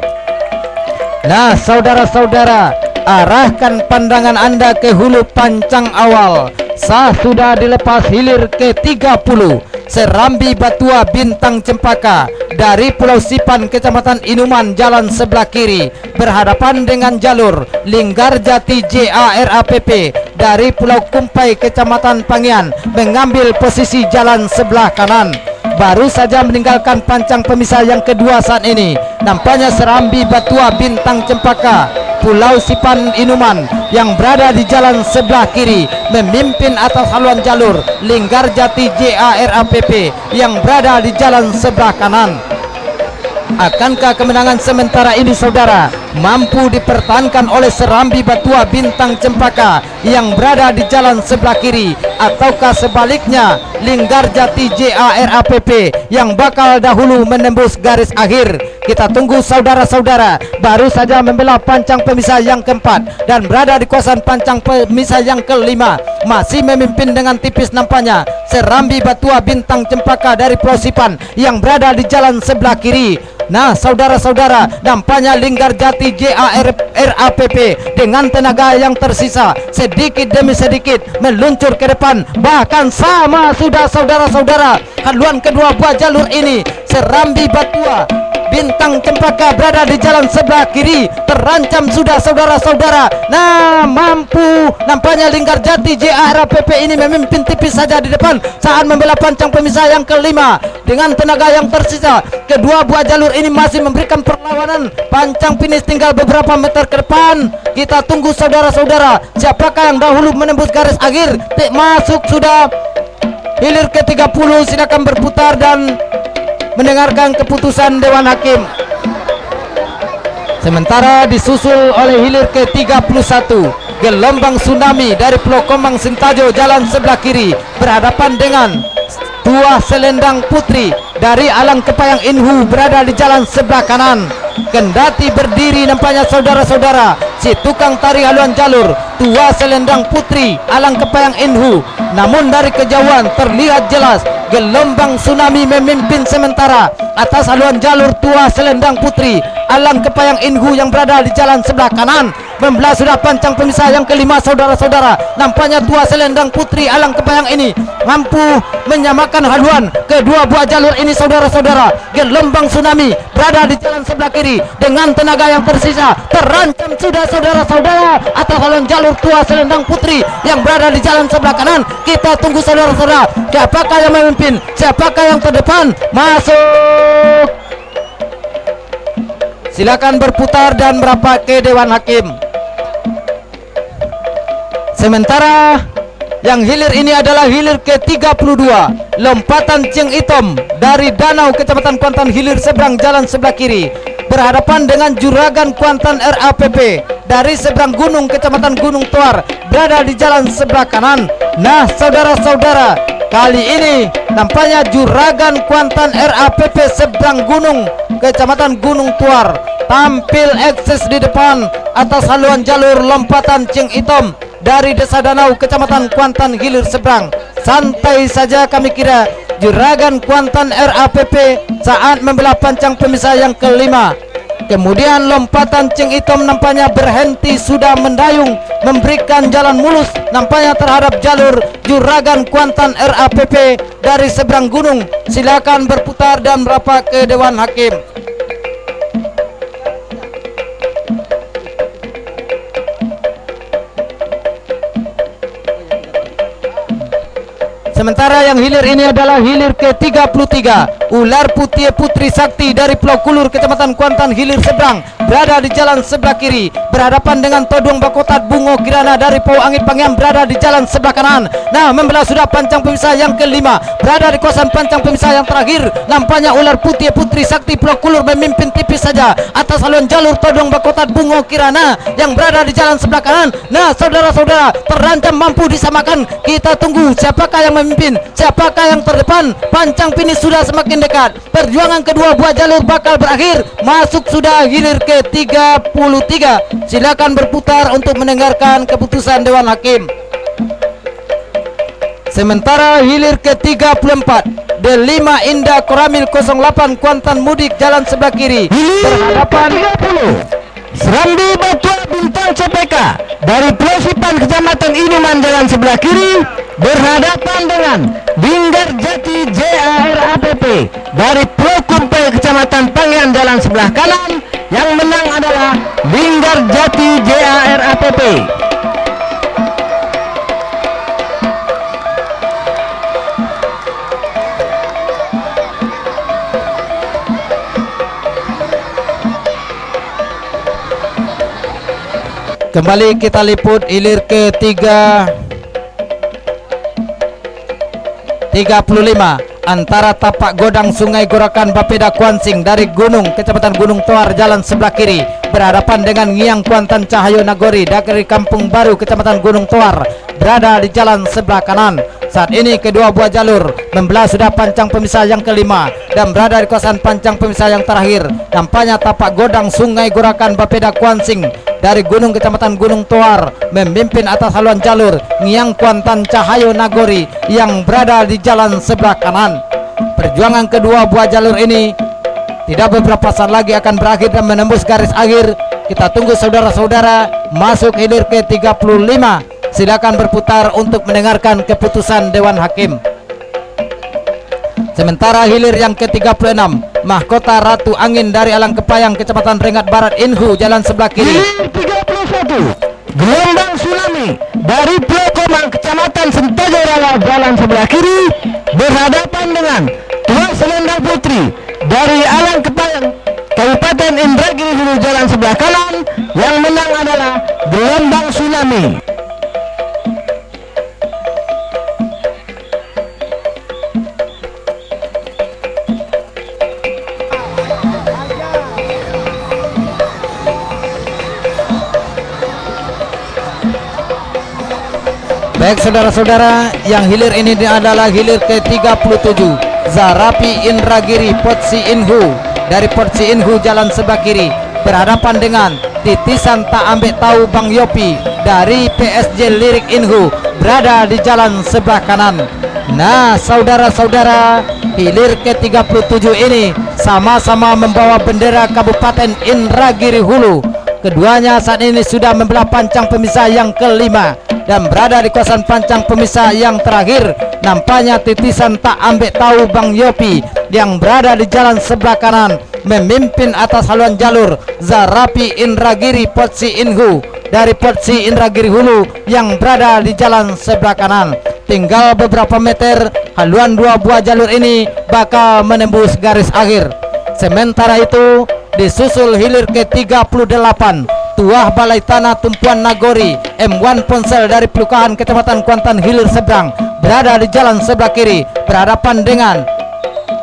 [SPEAKER 3] Nah, saudara-saudara, arahkan pandangan Anda ke hulu pancang awal. Sah sudah dilepas hilir ke-30 Serambi Batua Bintang Cempaka dari Pulau Sipan Kecamatan Inuman jalan sebelah kiri berhadapan dengan jalur Linggarjati JARAPP dari Pulau Kumpai Kecamatan Pangian mengambil posisi jalan sebelah kanan. Baru saja meninggalkan pancang pemisah yang kedua saat ini. Nampaknya Serambi Batua Bintang Cempaka Pulau Sipan Inuman yang berada di jalan sebelah kiri memimpin atas haluan jalur Linggarjati JARAPP yang berada di jalan sebelah kanan. Akankah kemenangan sementara ini, saudara, mampu dipertahankan oleh Serambi Batua Bintang Cempaka yang berada di jalan sebelah kiri, ataukah sebaliknya Linggarjati JARAPP yang bakal dahulu menembus garis akhir? Kita tunggu, saudara-saudara. Baru saja membelah pancang pemisah yang keempat dan berada di kawasan pancang pemisah yang kelima. Masih memimpin dengan tipis nampaknya Serambi Batua Bintang Cempaka dari Pulau Sipan yang berada di jalan sebelah kiri. Nah, saudara-saudara, nampaknya Linggarjati JARAPP dengan tenaga yang tersisa sedikit demi sedikit meluncur ke depan. Bahkan sama sudah, saudara-saudara, haluan kedua buah jalur ini Serambi Batua Bintang Cempaka berada di jalan sebelah kiri, terancam sudah, saudara-saudara. Nah, mampu nampaknya Linggarjati JARAPP ini memimpin tipis saja di depan saat membela pancang pemisah yang kelima dengan tenaga yang tersisa. Kedua buah jalur ini masih memberikan perlawanan. Pancang finish tinggal beberapa meter ke depan. Kita tunggu, saudara-saudara, siapakah yang dahulu menembus garis akhir. Masuk sudah hilir ke-30. Silakan berputar dan mendengarkan keputusan Dewan Hakim. Sementara disusul oleh hilir ke-31 gelombang tsunami dari Pulau Kombang Sintajo jalan sebelah kiri berhadapan dengan Tua Selendang Putri dari Alang Kepayang Inhu berada di jalan sebelah kanan. Kendati berdiri nampaknya, saudara-saudara, si tukang tari haluan jalur Tua Selendang Putri Alang Kepayang Inhu, namun dari kejauhan terlihat jelas gelombang tsunami memimpin sementara atas haluan jalur Tua Selendang Putri Alang Kepayang Inhu yang berada di jalan sebelah kanan. Membelah sudah pancang pemisah yang kelima, saudara-saudara. Nampaknya Tua Selendang Putri Alang Kepayang ini mampu menyamakan haluan kedua buah jalur ini, saudara-saudara. Gelombang tsunami berada di jalan sebelah kiri dengan tenaga yang tersisa, terancam sudah, saudara-saudara, atas haluan jalur Tua Selendang Putri yang berada di jalan sebelah kanan. Kita tunggu, saudara-saudara, siapakah yang memimpin, siapakah yang terdepan. Masuk. Silakan berputar dan merapat ke Dewan Hakim. Sementara yang hilir ini adalah hilir ke-32 lompatan Cing Itom dari Danau Kecamatan Kuantan hilir seberang jalan sebelah kiri berhadapan dengan Juragan Kuantan RAPP dari seberang gunung Kecamatan Gunung Tuar berada di jalan sebelah kanan. Nah, saudara-saudara, kali ini nampaknya Juragan Kuantan RAPP seberang gunung Kecamatan Gunung Tuar tampil eksis di depan atas haluan jalur lompatan Cing Itom dari Desa Danau Kecamatan Kuantan hilir seberang. Santai saja kami kira Juragan Kuantan RAPP saat membelah pancang pemisah yang kelima. Kemudian lompatan Cing Itom nampaknya berhenti sudah mendayung memberikan jalan mulus nampaknya terhadap jalur Juragan Kuantan RAPP dari seberang gunung. Silakan berputar dan merapat ke Dewan Hakim. Sementara yang hilir ini adalah hilir ke-33 Ular Putih Putri Sakti dari Pulau Kulur Kecamatan Kuantan Hilir seberang berada di jalan sebelah kiri, berhadapan dengan Todong Bakotat Bungo Kirana dari Pulau Angit Pangiam berada di jalan sebelah kanan. Nah, membelah sudah pancang pemisah yang kelima, berada di kawasan pancang pemisah yang terakhir. Nampaknya Ular Putih Putri Sakti Pulau Kulur memimpin tipis saja atas haluan jalur Todong Bakotat Bungo Kirana yang berada di jalan sebelah kanan. Nah, saudara-saudara, terancam mampu disamakan. Kita tunggu siapakah yang memimpin, siapakah yang terdepan. Pancang finish sudah semakin dekat. Perjuangan kedua buah jalur bakal berakhir. Masuk sudah hilir ke 33. Silakan berputar untuk mendengarkan keputusan Dewan Hakim. Sementara hilir ke 34, D5 Indah Koramil 08 Kuantan Mudik jalan sebelah kiri berhadapan
[SPEAKER 2] 30 Serambi Batua Bintang CPK dari Pulau Sipan Kecamatan Inuman jalan sebelah kiri berhadapan dengan Binggar Jati JARAPP dari Pulau Kumpel Kecamatan Pangian jalan sebelah kanan. Yang menang adalah Binggar Jati JARAPP.
[SPEAKER 3] Kembali kita liput hilir ke 35 antara tapak godang Sungai Gorakan Bapeda Kuansing dari Gunung Kecamatan Gunung Toar jalan sebelah kiri berhadapan dengan Ngiang Kuantan Cahyo Nagori dari Kampung Baru Kecamatan Gunung Toar berada di jalan sebelah kanan. Saat ini kedua buah jalur membelah sudah pancang pemisah yang kelima dan berada di kawasan pancang pemisah yang terakhir. Nampaknya tapak godang Sungai Gorakan Bapeda Kuansing dari Gunung Kecamatan Gunung Toar memimpin atas haluan jalur Ngiang Kuantan Cahyo Nagori yang berada di jalan sebelah kanan. Perjuangan kedua buah jalur ini tidak beberapa saat lagi akan berakhir dan menembus garis akhir. Kita tunggu saudara-saudara masuk hilir ke 35. Silakan berputar untuk mendengarkan keputusan Dewan Hakim. Sementara hilir yang ke-36, Mahkota Ratu Angin dari Alang Kepayang Kecamatan Rengat Barat Inhu jalan sebelah kiri.
[SPEAKER 2] 31 Gelombang Tsunami dari Pulau Komang Kecamatan Sentajarawa jalan sebelah kiri berhadapan dengan Tua Selendang Putri dari Alang Kepayang Kabupaten Indragiri Hulu jalan sebelah kanan. Yang menang adalah Gelombang Tsunami.
[SPEAKER 3] Baik saudara-saudara, yang hilir ini adalah hilir ke-37 Zarapi Indragiri Potsi Inhu dari Potsi Inhu jalan sebelah kiri berhadapan dengan Titisan Tak Ambek Tahu Bang Yopi dari PSJ Lirik Inhu berada di jalan sebelah kanan. Nah saudara-saudara, hilir ke-37 ini sama-sama membawa bendera Kabupaten Indragiri Hulu. Keduanya saat ini sudah membelah pancang pemisah yang kelima dan berada di kawasan pancang pemisah yang terakhir. Nampaknya Titisan Tak Ambek Tahu Bang Yopi yang berada di jalan sebelah kanan memimpin atas haluan jalur Zarapi Indragiri Potsi Inhu dari Potsi Indragiri Hulu yang berada di jalan sebelah kanan. Tinggal beberapa meter haluan dua buah jalur ini bakal menembus garis akhir. Sementara itu disusul hilir ke-38 Tuah Balai Tanah Tumpuan Nagori M1 Ponsel dari Pelukahan Kecamatan Kuantan Hilir Seberang berada di jalan sebelah kiri berhadapan dengan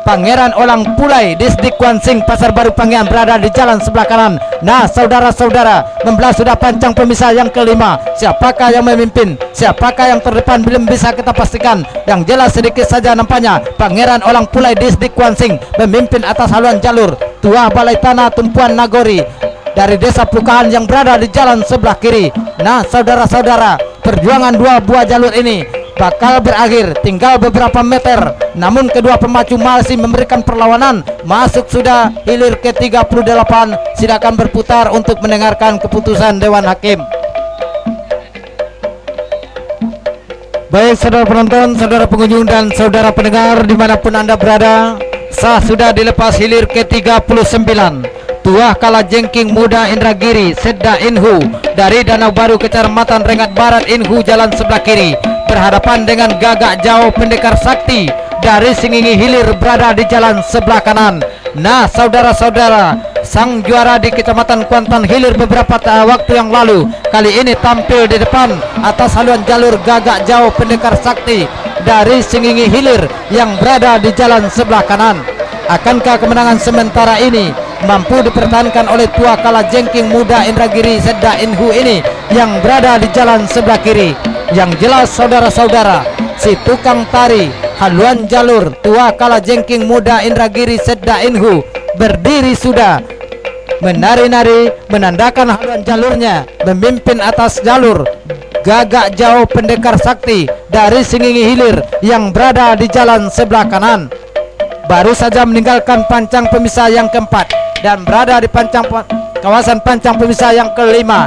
[SPEAKER 3] Pangeran Olang Pulai Disdik Kuansing Pasar Baru Pangian berada di jalan sebelah kanan. Nah saudara-saudara, membelah sudah pancang pemisah yang kelima. Siapakah yang memimpin, siapakah yang terdepan belum bisa kita pastikan. Yang jelas sedikit saja nampaknya Pangeran Olang Pulai Disdik Kuansing memimpin atas haluan jalur Tuah Balai Tanah Tumpuan Nagori dari Desa Pelukahan yang berada di jalan sebelah kiri. Nah saudara-saudara, perjuangan dua buah jalur ini bakal berakhir tinggal beberapa meter, namun kedua pemacu masih memberikan perlawanan. Masuk sudah hilir ke-38. Silakan berputar untuk mendengarkan keputusan Dewan Hakim. Baik saudara penonton, saudara pengunjung dan saudara pendengar dimanapun anda berada, sah sudah dilepas hilir ke-39 Tuah Kalajengking Muda Indragiri Sedda Inhu dari Danau Baru Kecamatan Rengat Barat Inhu jalan sebelah kiri berhadapan dengan Gagak Jauh Pendekar Sakti dari Singingi Hilir berada di jalan sebelah kanan. Nah, saudara-saudara, sang juara di Kecamatan Kuantan Hilir beberapa waktu yang lalu kali ini tampil di depan atas haluan jalur Gagak Jauh Pendekar Sakti dari Singingi Hilir yang berada di jalan sebelah kanan. Akankah kemenangan sementara ini mampu dipertahankan oleh tua kala jengking muda Indragiri Sedda Inhu ini yang berada di jalan sebelah kiri? Yang jelas saudara-saudara, si tukang tari haluan jalur tua kala jengking muda Indragiri Sedda Inhu berdiri sudah menari-nari menandakan haluan jalurnya, memimpin atas jalur Gagak Jauh Pendekar Sakti dari Singingi Hilir yang berada di jalan sebelah kanan. Baru saja meninggalkan pancang pemisah yang keempat dan berada di kawasan pancang pemisah yang kelima.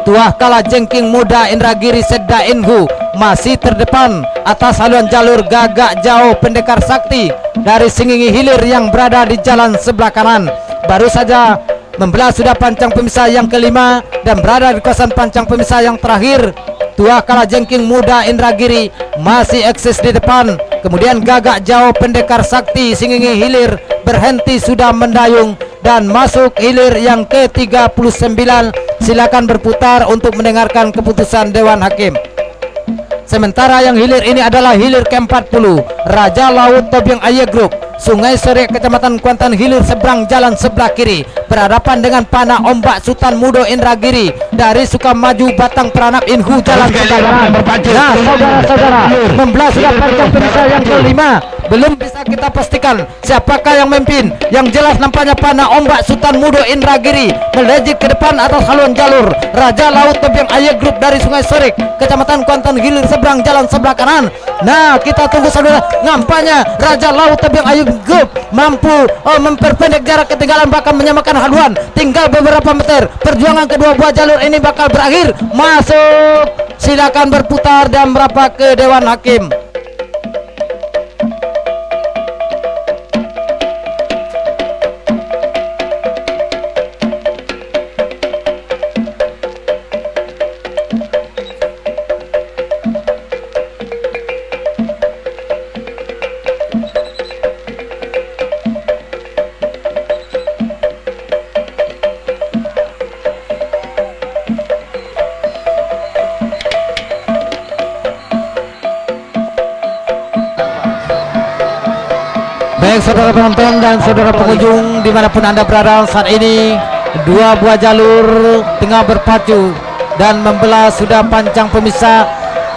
[SPEAKER 3] Tuah kala jengking muda Indragiri Sedda Inhu masih terdepan atas haluan jalur Gagak Jauh Pendekar Sakti dari Singingi Hilir yang berada di jalan sebelah kanan. Baru saja membelah sudah pancang pemisah yang kelima dan berada di kawasan pancang pemisah yang terakhir. Tua kala jengking muda Indragiri masih eksis di depan. Kemudian Gagak Jauh Pendekar Sakti Singingi Hilir berhenti sudah mendayung dan masuk hilir yang ke-39. Silakan berputar untuk mendengarkan keputusan Dewan Hakim. Sementara yang hilir ini adalah hilir ke-40 Raja Laut Tobyang Aye Group, Sungai Sore, Kecamatan Kuantan Hilir seberang jalan sebelah kiri, berhadapan dengan panah ombak Sultan Mudo Indragiri dari Sukamaju Batang Peranak Inhu jalan sebelah kanan. Nah, saudara-saudara, membelah sudah pancang pemisah yang kelima. Belum bisa kita pastikan siapakah yang memimpin. Yang jelas nampaknya panah ombak Sultan Mudo Indragiri melejit ke depan atas haluan jalur Raja Laut Tobyang Aye Group dari Sungai Sorik, Kecamatan Kuantan Hilir seberang jalan sebelah kanan. Nah, kita tunggu saudara. Nampaknya Raja Laut Tobyang Aye Group mampu memperpendek jarak ketinggalan, bahkan menyamakan haluan. Tinggal beberapa meter. Perjuangan kedua buah jalur ini bakal berakhir. Masuk. Silakan berputar dan merapat ke Dewan Hakim. Baik saudara penonton dan saudara pengunjung dimanapun anda berada, saat ini dua buah jalur tengah berpacu dan membelah sudah pancang pemisah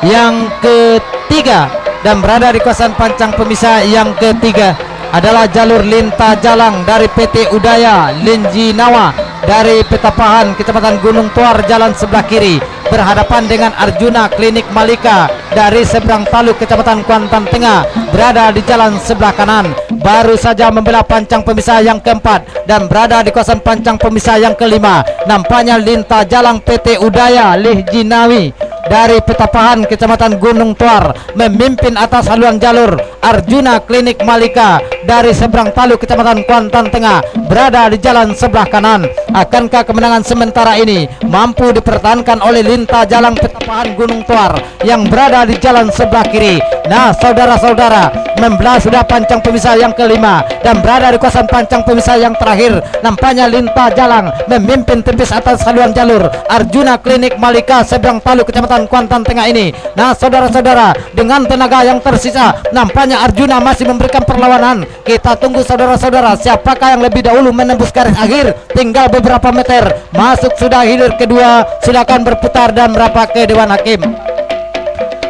[SPEAKER 3] yang ketiga, dan berada di kawasan pancang pemisah yang ketiga adalah jalur Linta Jalang dari PT Udaya Linji Nawa dari Petapahan Kecamatan Gunung Tuar jalan sebelah kiri, berhadapan dengan Arjuna Klinik Malika dari seberang Taluk Kecamatan Kuantan Tengah berada di jalan sebelah kanan. Baru saja membelah pancang pemisah yang keempat dan berada di kawasan pancang pemisah yang kelima. Nampaknya Linta Jalang PT Udaya Lih Jinawi dari Petapahan Kecamatan Gunung Tuar memimpin atas haluan jalur Arjuna Klinik Malika dari seberang Taluk Kecamatan Kuantan Tengah berada di jalan sebelah kanan. Akankah kemenangan sementara ini mampu dipertahankan oleh Linta Jalang Petapahan Gunung Tuar yang berada di jalan sebelah kiri? Nah, saudara-saudara, membelah sudah pancang pemisah yang kelima dan berada di kawasan pancang pemisah yang terakhir. Nampaknya Linta Jalang memimpin tipis atas haluan jalur Arjuna Klinik Malika seberang Taluk Kecamatan Kuantan Tengah ini. Nah, saudara-saudara, dengan tenaga yang tersisa nampaknya Arjuna masih memberikan perlawanan. Kita tunggu saudara-saudara, siapakah yang lebih dahulu menembus garis akhir. Tinggal beberapa meter masuk sudah hilir kedua. Silakan berputar dan merapat ke Dewan Hakim.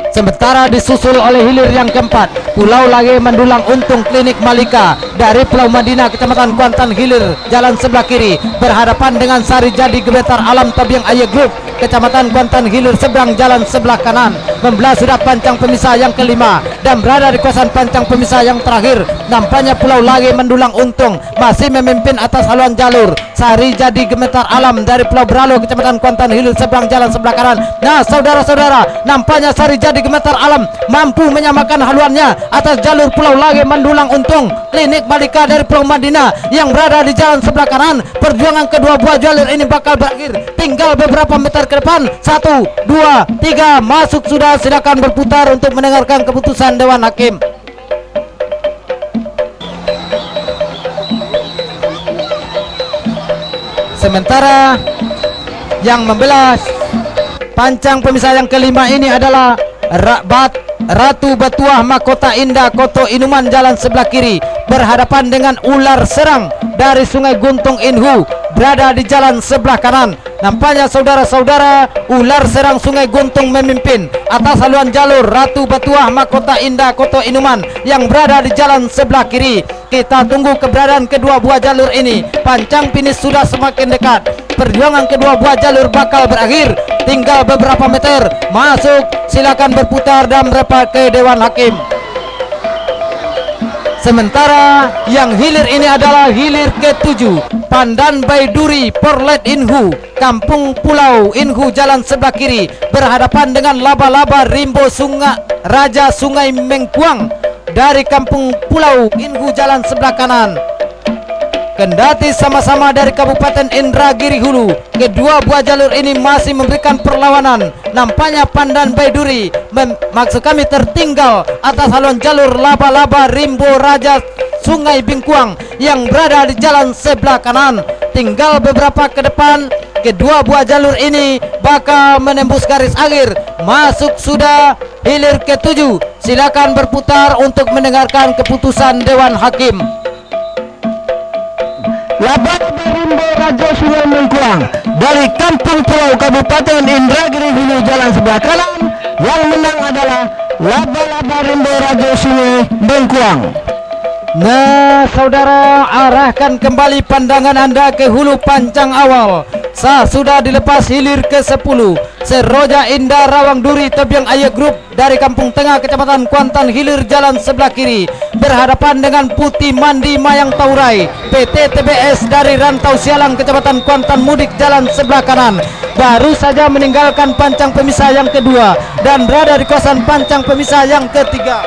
[SPEAKER 3] Sementara disusul oleh hilir yang keempat Pulau Lage Mendulang Untung Klinik Malika dari Pulau Madinah Kecamatan Kuantan Hilir jalan sebelah kiri, berhadapan dengan Sari Jadi Gebetar Alam Tobyang Aye Group Kecamatan Kuantan Hilir seberang jalan sebelah kanan. Membelah sudah pancang pemisah yang kelima dan berada di kawasan pancang pemisah yang terakhir. Nampaknya Pulau Lage Mendulang Untung masih memimpin atas haluan jalur Sari Jadi Gemetar Alam dari Pulau Bralo Kecamatan Kuantan Hilir seberang jalan sebelah kanan. Nah, saudara-saudara, nampaknya Sari Jadi Gemetar Alam mampu menyamakan haluannya atas jalur Pulau Lage Mendulang Untung Klinik Malika dari Pulau Madinah yang berada di jalan sebelah kanan. Perjuangan kedua buah jalur ini bakal berakhir. Tinggal beberapa meter ke depan. 1, 2, 3 masuk sudah. Silakan berputar untuk mendengarkan keputusan Dewan Hakim. Sementara yang membelah pancang pemisah yang kelima ini adalah Ratu Batuah Mahkota Indah Koto Inuman jalan sebelah kiri berhadapan dengan Ular Serang dari Sungai Guntung Inhu berada di jalan sebelah kanan. Nampaknya saudara-saudara, Ular Serang Sungai Guntung memimpin atas haluan jalur Ratu Batuah Mahkota Indah Koto Inuman yang berada di jalan sebelah kiri. Kita tunggu keberadaan kedua buah jalur ini. Pancang finish sudah semakin dekat. Perjuangan kedua buah jalur bakal berakhir. Tinggal beberapa meter. Masuk, silakan berputar dan merapat ke Dewan Hakim. Sementara yang hilir ini adalah hilir ke-7 Pandan Baiduri Porlet Inhu Kampung Pulau Inhu jalan sebelah kiri berhadapan dengan Laba-Laba Rimbo Raja Sungai Mengkuang dari Kampung Pulau Inhu jalan sebelah kanan. Kendati sama-sama dari Kabupaten Indragiri Hulu, kedua buah jalur ini masih memberikan perlawanan. Nampaknya Pandan Baiduri maksud kami tertinggal atas haluan jalur Laba-Laba Rimbo Raja Sungai Bingkuang yang berada di jalan sebelah kanan. Tinggal beberapa ke depan, kedua buah jalur ini bakal menembus garis akhir. Masuk sudah hilir ke-7. Silakan berputar untuk mendengarkan keputusan Dewan Hakim.
[SPEAKER 2] Laba-Laba Rimbo Raja Sungai Mengkuang dari Kampung Pulau Kabupaten Indragiri Hulu jalan sebelah kanan. Yang menang adalah Laba-Laba Rimbo Raja Sungai Mengkuang.
[SPEAKER 3] Nah, saudara, arahkan kembali pandangan Anda ke hulu pancang awal. Sudah dilepas hilir ke-10 Seroja Indah Rawang Duri Tobiang Aye Group dari Kampung Tengah Kecamatan Kuantan hilir jalan sebelah kiri berhadapan dengan Putih Mandi Mayang Taurai PT TBS dari Rantau Sialang Kecamatan Kuantan Mudik jalan sebelah kanan. Baru saja meninggalkan pancang pemisah yang kedua dan berada di kawasan pancang pemisah yang ketiga.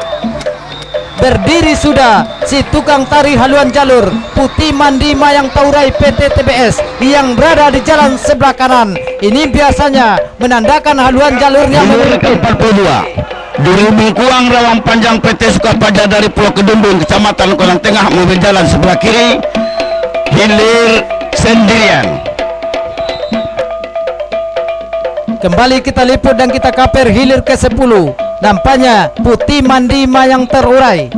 [SPEAKER 3] Berdiri sudah si tukang tari haluan jalur Putih Mandi Mayang Taurai PT TBS yang berada di jalan sebelah kanan. Ini biasanya menandakan haluan jalurnya memimpin.
[SPEAKER 4] 42 Duri Bengkuang Rawang Panjang PT Sukapaja dari Pulau Kedundung Kecamatan Kuantan Tengah mobil jalan sebelah kiri hilir sendirian.
[SPEAKER 3] Kembali kita liput dan kita kaper hilir ke-10. Nampaknya Putih Mandi Mayang terurai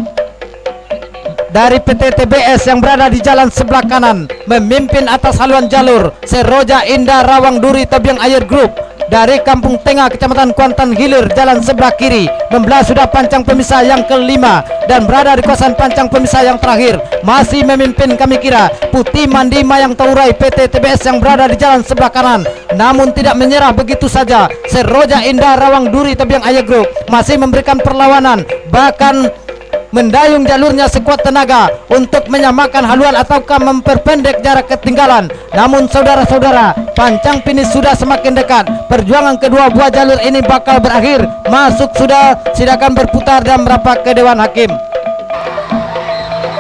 [SPEAKER 3] dari PT TBS yang berada di jalan sebelah kanan memimpin atas haluan jalur Seroja Indah Rawang Duri Tobiang Ayer Group dari Kampung Tengah Kecamatan Kuantan hilir jalan sebelah kiri membelah sudah pancang pemisah yang kelima dan berada di kawasan pancang pemisah yang terakhir. Masih memimpin kami kira Putih Mandi Mayang Taurai PT TBS yang berada di jalan sebelah kanan, namun tidak menyerah begitu saja. Seroja Indah Rawang Duri Tobiang Ayer Group masih memberikan perlawanan, bahkan mendayung jalurnya sekuat tenaga untuk menyamakan haluan ataukah memperpendek jarak ketinggalan. Namun saudara-saudara, pancang finish sudah semakin dekat. Perjuangan kedua buah jalur ini bakal berakhir. Masuk sudah, silakan berputar dan merapat ke Dewan Hakim.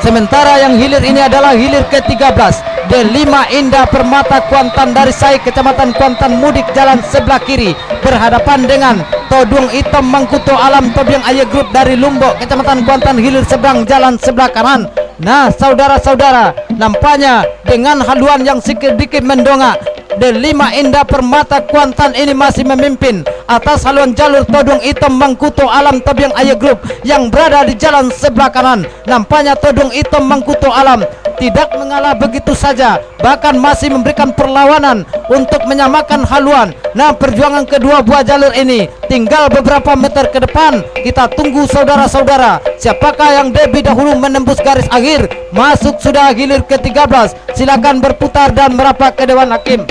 [SPEAKER 3] Sementara yang hilir ini adalah hilir ke-13 D5 Indah Permata Kuantan dari Sai Kecamatan Kuantan Mudik jalan sebelah kiri berhadapan dengan Todung Hitam Mangkuto Alam Tobiang Aye Group dari Lombok Kecamatan Kuantan hilir seberang jalan sebelah kanan. Nah, saudara-saudara, nampaknya dengan haluan yang sedikit mendongak, D5 Indah Permata Kuantan ini masih memimpin atas haluan jalur Todung Hitam Mangkuto Alam Tobiang Aye Group yang berada di jalan sebelah kanan. Nampaknya Todung Hitam Mangkuto Alam tidak mengalah begitu saja, bahkan masih memberikan perlawanan untuk menyamakan haluan. Nah, perjuangan kedua buah jalur ini tinggal beberapa meter ke depan. Kita tunggu saudara-saudara, siapakah yang lebih dahulu menembus garis akhir. Masuk sudah hilir ke-13. Silakan berputar dan merapat ke Dewan Hakim.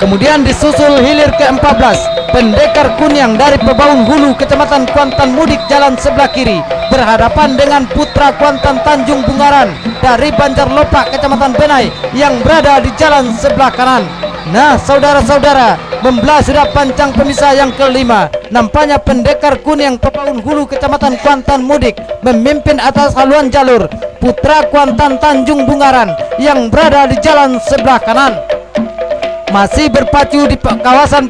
[SPEAKER 3] Kemudian disusul hilir ke-14 Pendekar Kunyang dari Pebaung Hulu Kecamatan Kuantan Mudik jalan sebelah kiri berhadapan dengan Putra Kuantan Tanjung Bungaran dari Banjar Lopak Kecamatan Benai yang berada di jalan sebelah kanan. Nah, saudara-saudara, membelah sudah pancang pemisah yang kelima. Nampaknya Pendekar Kunyang Pebaung Hulu Kecamatan Kuantan Mudik memimpin atas haluan jalur Putra Kuantan Tanjung Bungaran yang berada di jalan sebelah kanan. Masih berpacu di kawasan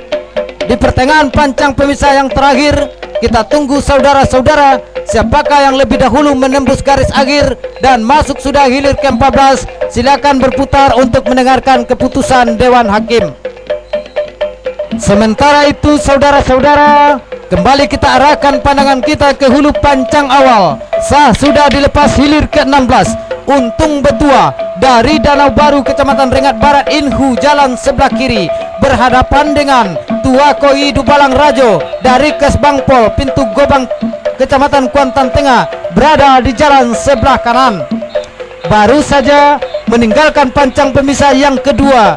[SPEAKER 3] di pertengahan pancang pemisah yang terakhir. Kita tunggu saudara-saudara, siapakah yang lebih dahulu menembus garis akhir dan masuk sudah hilir ke-14. Silakan berputar untuk mendengarkan keputusan Dewan Hakim. Sementara itu saudara-saudara, kembali kita arahkan pandangan kita ke hulu pancang awal. Sah sudah dilepas hilir ke-16. Untung Betua dari Danau Baru Kecamatan Rengat Barat Inhu jalan sebelah kiri berhadapan dengan Tua Koi Dubalang Rajo dari Kesbangpol Pintu Gobang Kecamatan Kuantan Tengah berada di jalan sebelah kanan. Baru saja meninggalkan pancang pemisah yang kedua.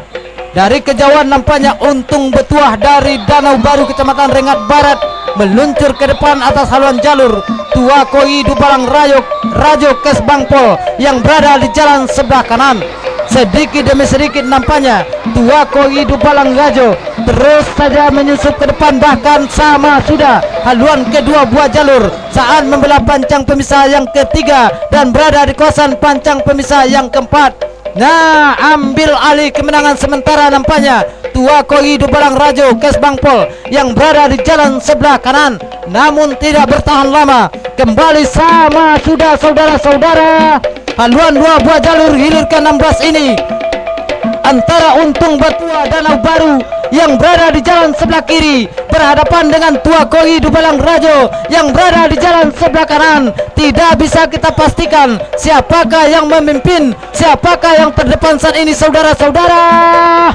[SPEAKER 3] Dari kejauhan nampaknya Untung Betuah dari Danau Baru Kecamatan Rengat Barat meluncur ke depan atas haluan jalur Tua Koi Dubalang Rajo Kesbangpol yang berada di jalan sebelah kanan. Sedikit demi sedikit nampaknya Tua Koi Dubalang Rajo terus saja menyusup ke depan, bahkan sama sudah haluan kedua buah jalur saat membelah pancang pemisah yang ketiga dan berada di kawasan pancang pemisah yang keempat. Nah, ambil alih kemenangan sementara nampaknya Tua Koi Dubalang Rajo Kesbangpol yang berada di jalan sebelah kanan. Namun tidak bertahan lama, kembali sama sudah saudara-saudara. Haluan dua buah jalur hilir ke-16 ini antara Untung Betua Danau Baru yang berada di jalan sebelah kiri berhadapan dengan Tua Koi Dubalang Rajo yang berada di jalan sebelah kanan. Tidak bisa kita pastikan siapakah yang memimpin, siapakah yang terdepan saat ini saudara-saudara.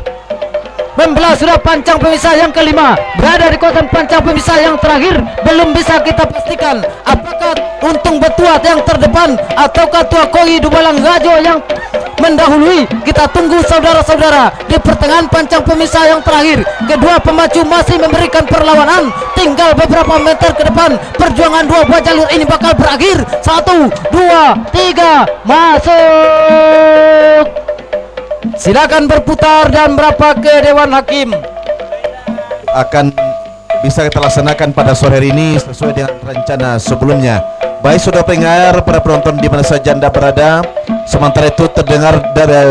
[SPEAKER 3] Membelah sudah pancang pemisah yang kelima, berada di kawasan pancang pemisah yang terakhir. Belum bisa kita pastikan apakah Untung Betua yang terdepan ataukah Tua Koi Dubalang Rajo yang mendahului. Kita tunggu saudara-saudara di pertengahan pancang pemisah yang terakhir. Kedua pemacu masih memberikan perlawanan. Tinggal beberapa meter ke depan, perjuangan dua buah jalur ini bakal berakhir. 1, 2, 3, masuk. Silakan berputar dan berapa ke Dewan Hakim.
[SPEAKER 1] Akan bisa kita laksanakan pada sore hari ini sesuai dengan rencana sebelumnya. Baik saudara pendengar, para penonton di mana saja Anda berada, sementara itu terdengar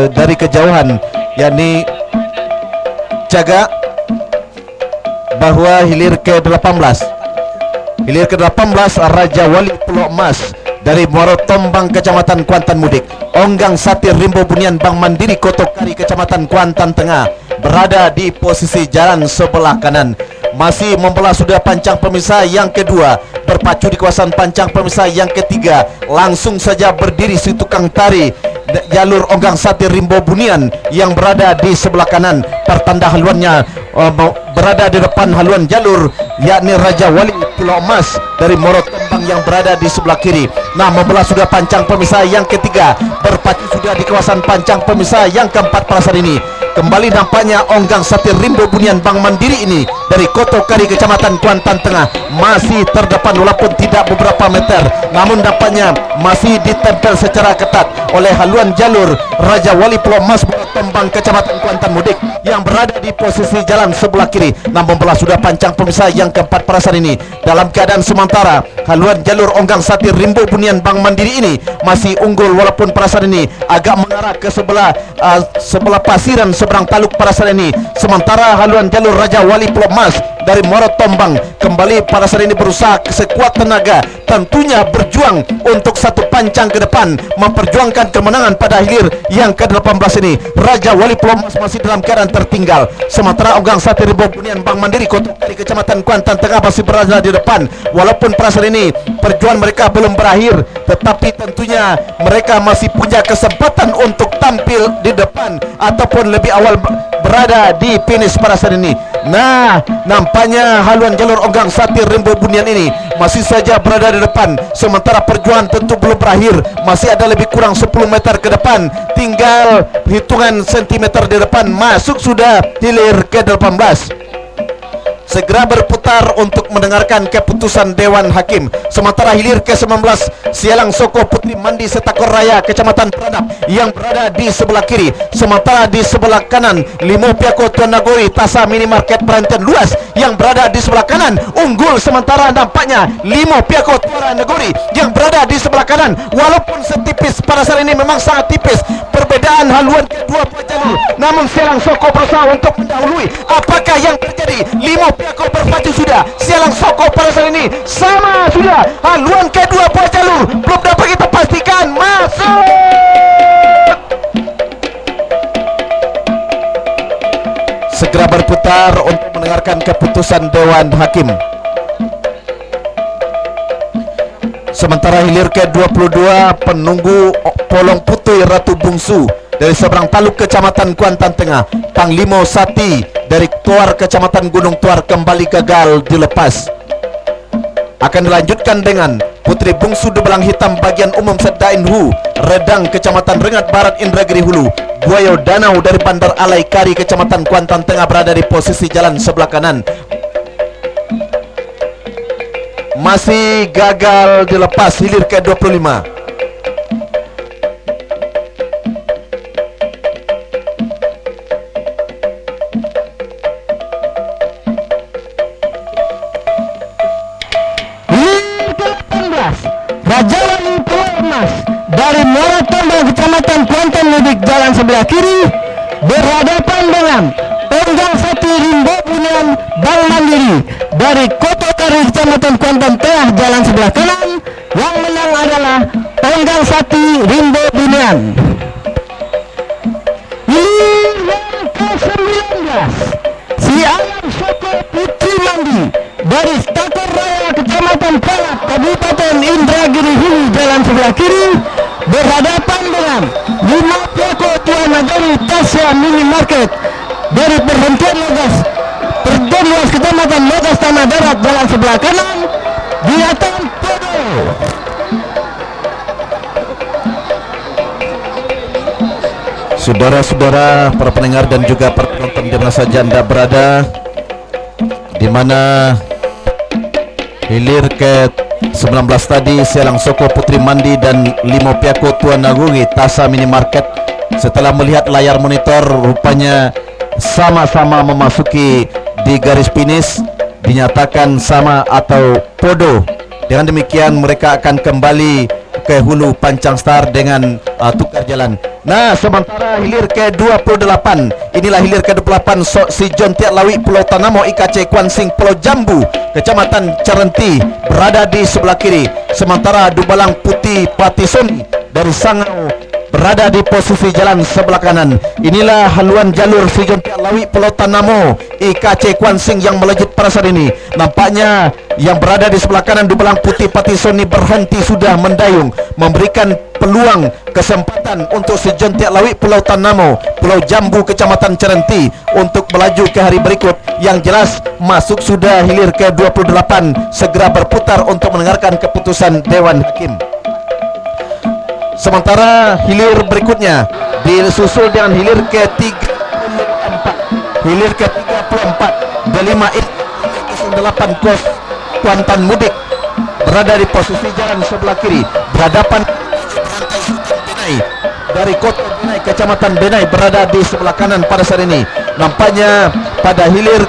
[SPEAKER 1] dari kejauhan, yakni jaga bahwa hilir ke-18 Raja Wali Pulau Emas dari Muaro Tombang Kecamatan Kuantan Mudik, Onggang Satir Rimbo Bunian Bank Mandiri Kotokari Kecamatan Kuantan Tengah berada di posisi jalan sebelah kanan. Masih membelah sudah pancang pemisah yang kedua, berpacu di kawasan pancang pemisah yang ketiga. Langsung saja berdiri si tukang tari jalur Onggang Satir Rimbo Bunian yang berada di sebelah kanan. Pertanda haluannya berada di depan haluan jalur, yakni Raja Wali Pulau Emas dari Muaro Tombang yang berada di sebelah kiri. Nah, membelah sudah pancang pemisah yang ketiga, berpacu sudah di kawasan pancang pemisah yang keempat pada saat ini. Kembali nampaknya Onggang Satir Rimbo Bunian Bank Mandiri ini dari Kotokari Kecamatan Kuantan Tengah masih terdepan walaupun tidak beberapa meter, namun nampaknya masih ditempel secara ketat oleh haluan jalur Raja Wali Pulau Emas Muaro Tombang Kecamatan Kuantan Mudik yang berada di posisi jalan sebelah kiri. Namun belah sudah pancang pemisah yang keempat pada saat ini. Dalam keadaan sementara haluan jalur Onggang Satir Rimbo Bunian Bank Mandiri ini masih unggul walaupun pada saat ini agak mengarah ke sebelah pasiran seberang taluk pada saat ini. Sementara haluan jalur Raja Wali Pulau Emas dari Muaro Tombang kembali pada saat ini berusaha sekuat tenaga, tentunya berjuang untuk satu pancang ke depan, memperjuangkan kemenangan pada hilir yang ke-18 ini. Raja Wali Pulau Emas masih dalam keadaan tertinggal, sementara Onggang Satir Rimbo Bunian Bank Mandiri Kotokari Kecamatan Kuantan Tengah masih berada di depan. Walaupun pada saat ini perjuangan mereka belum berakhir, tetapi tentunya mereka masih punya kesempatan untuk tampil di depan ataupun lebih awal berada di finish pada saat ini. Nah, nampaknya haluan jalur Onggang Satir Rimbo Bunian ini masih saja berada di depan, sementara perjuangan tentu belum berakhir. Masih ada lebih kurang 10 meter ke depan, tinggal hitungan sentimeter di depan masuk sudah hilir ke-18. Segera berputar untuk mendengarkan keputusan Dewan Hakim. Sementara hilir ke-19 Sialang Soko Putri Mandi Setakor Raya Kecamatan Peradap yang berada di sebelah kiri. Sementara di sebelah kanan Limo Piako Tuan Nagori Tasa Minimarket Perhentian Luas yang berada di sebelah kanan unggul. Sementara nampaknya Limo Piako Tuan Nagori yang berada di sebelah kanan walaupun setipis pada saat ini, memang sangat tipis perbedaan haluan kedua jalur.
[SPEAKER 5] namun Sialang Soko berusaha untuk mendahului. Apakah yang terjadi? Limo Piako berpacu sudah. Sialang Soko pada saat ini sama sudah. Haluan kedua buah jalur belum dapat kita pastikan. Masuk.
[SPEAKER 1] Segera berputar untuk mendengarkan keputusan Dewan Hakim. Sementara hilir ke-22 penunggu Polong Putih Ratu Bungsu dari seberang Taluk Kecamatan Kuantan Tengah, Panglima Sati dari Tuar Kecamatan Gunung Tuar kembali gagal dilepas. Akan dilanjutkan dengan Putri Bungsu Dubelang Hitam bagian umum Sedain Hu, Redang Kecamatan Rengat Barat Indragiri Hulu. Buayo Danau dari Bandar Alai Kari Kecamatan Kuantan Tengah berada di posisi jalan sebelah kanan. Masih gagal dilepas hilir ke-25.
[SPEAKER 2] Raja Wali Pulau Emas dari Muara Tombang Kecamatan Kuantan Mudik jalan sebelah kiri berhadapan dengan Tonggang Sati Rimbo Bunian Bank Mandiri dari Kota Kari Kecamatan Kuantan Tengah jalan sebelah kanan. Yang menang adalah Tonggang Sati Rimbo Bunian. Yang ke-19 Sialang Soko Putri Mandi dari Stakor Raya Kecamatan Palat Kabupaten Indragiri Hulu jalan sebelah kiri berhadapan dengan Lima Piako Tuan Nagari Tasya Minimarket dari perhentian Luas Kecamatan Logas Tanah Darat jalan sebelah kanan. Binatang Podo.
[SPEAKER 1] Saudara-saudara, para pendengar dan juga para penonton di mana saja Anda berada, di mana hilir ke-19 tadi Sialang Soko Putri Mandi dan Limo Piako Tuan Nagari Tasa Minimarket, setelah melihat layar monitor rupanya sama-sama memasuki di garis finish, dinyatakan sama atau podo. Dengan demikian mereka akan kembali ke hulu Pancang Star dengan tukar jalan. Nah, sementara hilir ke-28, inilah hilir ke-28 Si John Tiak Lawi Pulau Tanamo IKC Kuan Sing Pulau Jambu Kecamatan Cerenti berada di sebelah kiri. Sementara Dubalang Putih Patisoni dari Sangau berada di posisi jalan sebelah kanan. Inilah haluan jalur Si John Tiak Lawi Pulau Tanamo IKC Kuan Sing yang melejit pada saat ini. Nampaknya yang berada di sebelah kanan Dubalang Putih Patisoni berhenti sudah mendayung, memberikan peluang kesempatan untuk Si John Tiak Lawi Pulau Tanamo Pulau Jambu Kecamatan Cerenti untuk melaju ke hari berikut. Yang jelas masuk sudah hilir ke-28. Segera berputar untuk mendengarkan keputusan Dewan Hakim. Sementara hilir berikutnya disusul dengan hilir ke-34. Hilir ke-34 Delima 08 Kos Kuantan Mudik berada di posisi jalan sebelah kiri berhadapan Benai dari Kota Benai Kecamatan Benai berada di sebelah kanan pada saat ini. Nampaknya pada hilir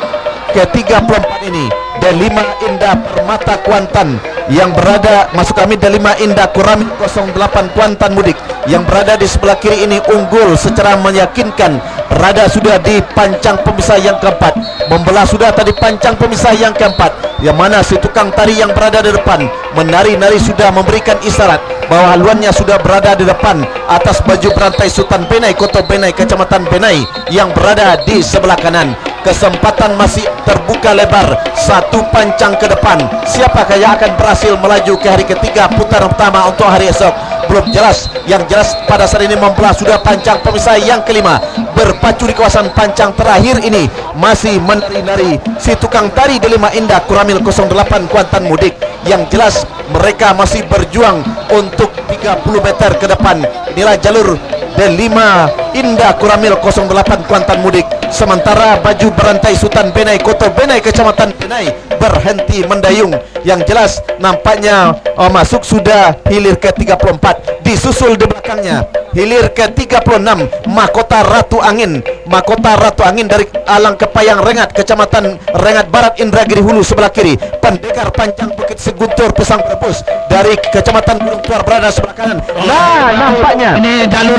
[SPEAKER 1] ke-34 ini Delima Indah Permata Kuantan yang berada masuk kami Delima Indah Kuramil 08 Kuantan Mudik yang berada di sebelah kiri ini unggul secara meyakinkan, berada sudah di pancang pemisah yang keempat, membelah sudah tadi pancang pemisah yang keempat, yang mana si tukang tari yang berada di depan menari-nari sudah memberikan isyarat bahwa haluannya sudah berada di depan atas baju berantai Sultan Benai Kota Benai Kecamatan Benai yang berada di sebelah kanan. Kesempatan masih terbuka lebar, satu pancang ke depan. Siapakah yang akan berhasil melaju ke hari ketiga putaran pertama untuk hari esok? Belum jelas. Yang jelas pada saat ini membelah sudah pancang pemisah yang kelima, berpacu di kawasan pancang terakhir ini masih menari-nari si tukang tari Delima Indah Kuramil 08 Kuantan Mudik. Yang jelas mereka masih berjuang untuk 30 meter ke depan. Inilah jalur Delima Indah Kuramil 08 Kuantan Mudik. Sementara baju berantai Sultan Benai Kota Benai Kecamatan Benai berhenti mendayung. Yang jelas nampaknya masuk sudah hilir ke-34. Disusul di belakangnya hilir ke-36 Mahkota Ratu Angin. Mahkota Ratu Angin dari Alang Kepayang Rengat Kecamatan Rengat Barat Indragiri Hulu sebelah kiri. Pendekar Panjang Bukit Seguntur Pesang Brebes dari Kecamatan Gunung Tuar berada sebelah kanan. Nah, nampaknya
[SPEAKER 4] ini jalur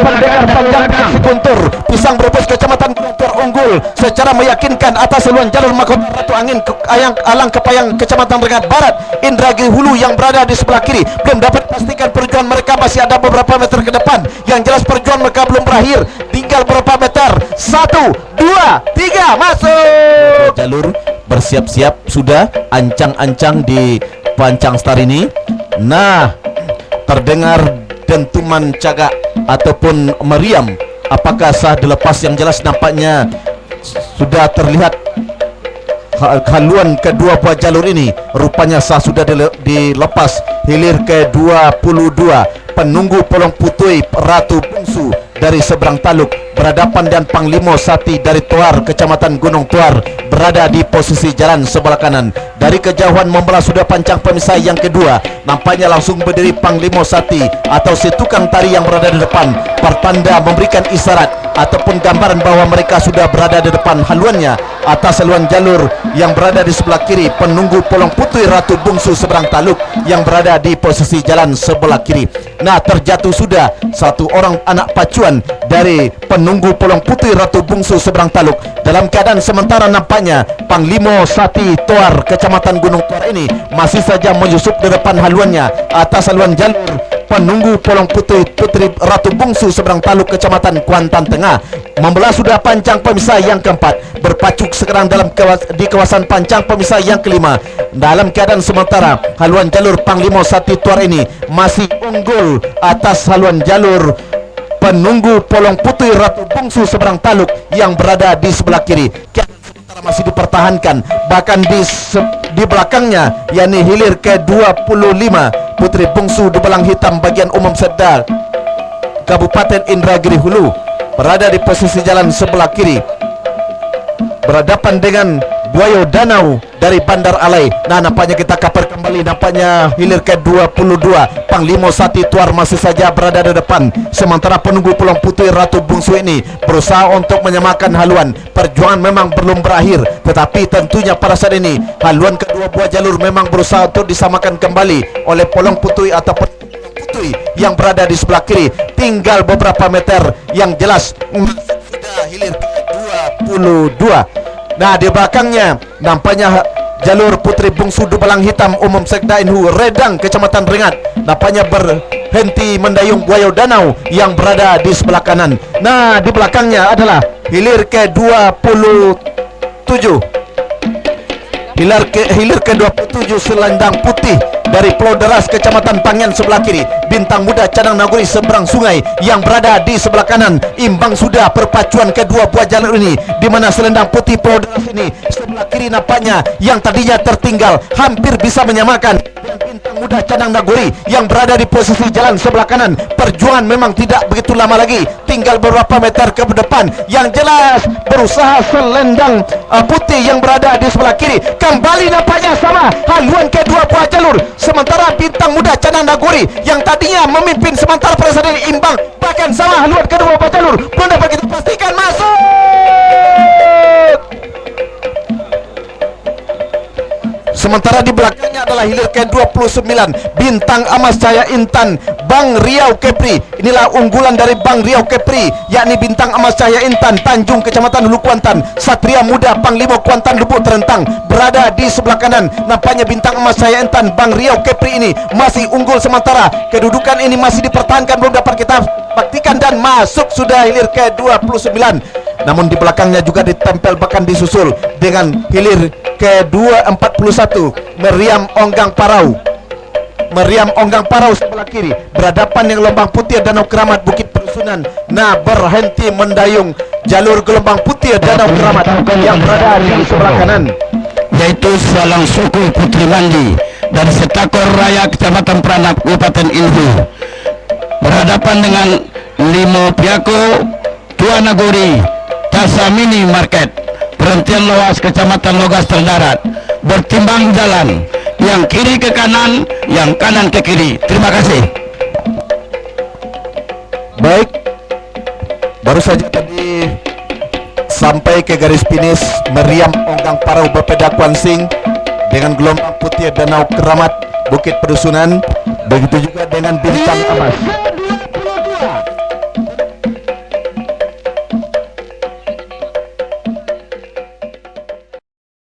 [SPEAKER 5] pendekar Layar panjang si Guntur Pisang Brebes Kecamatan Guntur unggul secara meyakinkan atas seluruh jalur mahkota Ratu Angin Alang Kepayang Kecamatan Rengat Barat. Indragiri Hulu yang berada di sebelah kiri belum dapat pastikan perjuangan mereka, masih ada beberapa meter ke depan. Yang jelas perjuangan mereka belum berakhir, tinggal berapa meter. 1, 2, 3 masuk.
[SPEAKER 1] Jalur bersiap-siap sudah ancang-ancang di Pancang Star ini. Nah, terdengar dentuman cagak ataupun meriam. Apakah sah dilepas? Yang jelas nampaknya sudah terlihat haluan kedua buah jalur ini. Rupanya sah sudah dilepas. Hilir ke-22 penunggu Polong Putui Ratu Bungsu dari seberang taluk berhadapan dan Panglima Sati dari Tuar Kecamatan Gunung Tuar berada di posisi jalan sebelah kanan. Dari kejauhan membelah sudah pancang pemisah yang kedua. Nampaknya langsung berdiri Panglima Sati atau si tukang tari yang berada di depan, pertanda memberikan isyarat ataupun gambaran bahwa mereka sudah berada di depan haluannya. Atas haluan jalur yang berada di sebelah kiri penunggu Polong Putui Ratu Bungsu seberang taluk yang berada di posisi jalan sebelah kiri. Nah, terjatuh sudah satu orang anak pacuan dari penunggu Polong Putui Ratu Bungsu seberang taluk. Dalam keadaan sementara nampaknya Panglima Sati Tuar Kecamatan Gunung Tuar ini masih saja menyusup di depan haluannya. Atas haluan jalur penunggu Polong Putui Ratu Bungsu seberang taluk Kecamatan Kuantan Tengah membelah sudah pancang pemisah yang keempat, berpacu sekarang di kawasan pancang pemisah yang kelima. Dalam keadaan sementara haluan jalur Panglima Sati Tuar ini masih unggul atas haluan jalur penunggu Polong Putui Ratu Bungsu seberang taluk yang berada di sebelah kiri. Keadaan sementara masih dipertahankan, bahkan di belakangnya yakni hilir ke-25 Putri Bungsu di Belang Hitam bagian umum Sedar Kabupaten Indragiri Hulu berada di posisi jalan sebelah kiri berhadapan dengan Buayo Danau dari Bandar Alai. Nah, nampaknya kita kabar kembali, nampaknya hilir ke-22 Panglima Sati Tuar masih saja berada di depan, sementara penunggu Polong Putui Ratu Bungsu ini berusaha untuk menyamakan haluan. Perjuangan memang belum berakhir, tetapi tentunya pada saat ini haluan kedua buah jalur memang berusaha untuk disamakan kembali oleh Polong Putui ataupun Putui yang berada di sebelah kiri. Tinggal beberapa meter, yang jelas sudah hilir ke-22. Nah, di belakangnya nampaknya jalur Putri Bungsu di Belang Hitam umum Sekda Inhu Redang Kecamatan Rengat nampaknya berhenti mendayung Buayo Danau yang berada di sebelah kanan. Nah, di belakangnya adalah hilir ke-27 hilir ke-27 selendang putih dari Pulau Deras Kecamatan Pangen sebelah kiri, Bintang Muda Canang Naguri seberang sungai yang berada di sebelah kanan. Imbang sudah perpacuan kedua buah jalur ini, di mana selendang putih Pulau Deras ini sebelah kiri nampaknya yang tadinya tertinggal hampir bisa menyamakan dengan Bintang Muda Canang Naguri yang berada di posisi jalan sebelah kanan. Perjuangan memang tidak begitu lama lagi, tinggal beberapa meter ke depan. Yang jelas berusaha selendang putih yang berada di sebelah kiri kembali nampaknya sama haluan kedua buah jalur. Sementara Bintang Muda Canang Naguri yang tadinya memimpin sementara pada saat ini imbang, bahkan sama haluan kedua buah jalur belum dapat kita pastikan masuk. Sementara di belakangnya adalah hilir ke-29 Bintang Amas Cahaya Intan Bang Riau Kepri. Inilah unggulan dari Bang Riau Kepri, yakni Bintang Amas Cahaya Intan Tanjung Kecamatan Hulu Kuantan. Satria Muda Panglima Kuantan Lubuk Terentang berada di sebelah kanan. Nampaknya Bintang Emas Cahaya Intan Bang Riau Kepri ini masih unggul sementara. Kedudukan ini masih dipertahankan, belum dapat kita pastikan, dan masuk sudah hilir ke-29. Namun di belakangnya juga ditempel bahkan disusul dengan hilir ke-41 Meriam Onggang Parau. Meriam Onggang Parau sebelah kiri berhadapan dengan Gelombang Putih Danau Keramat Bukit Perusunan. Nah, berhenti mendayung jalur Gelombang Putih Danau Keramat yang berada di sebelah kanan,
[SPEAKER 4] yaitu Salang Suku Putri Mandi dari Setakor Raya Kecamatan Pranap Kabupaten Inhu berhadapan dengan Limo Piako Tua Naguri Tasa Mini Market Perhentian Loas Kecamatan Logas Terdarat. Bertimbang jalan, yang kiri ke kanan, yang kanan ke kiri. Terima kasih.
[SPEAKER 1] Baik, baru saja tadi sampai ke garis finish Meriam Onggang Parau Bapeda Kuansing dengan Gelombang Putih Danau Keramat Bukit Perusunan. Begitu juga dengan Bintang Emas.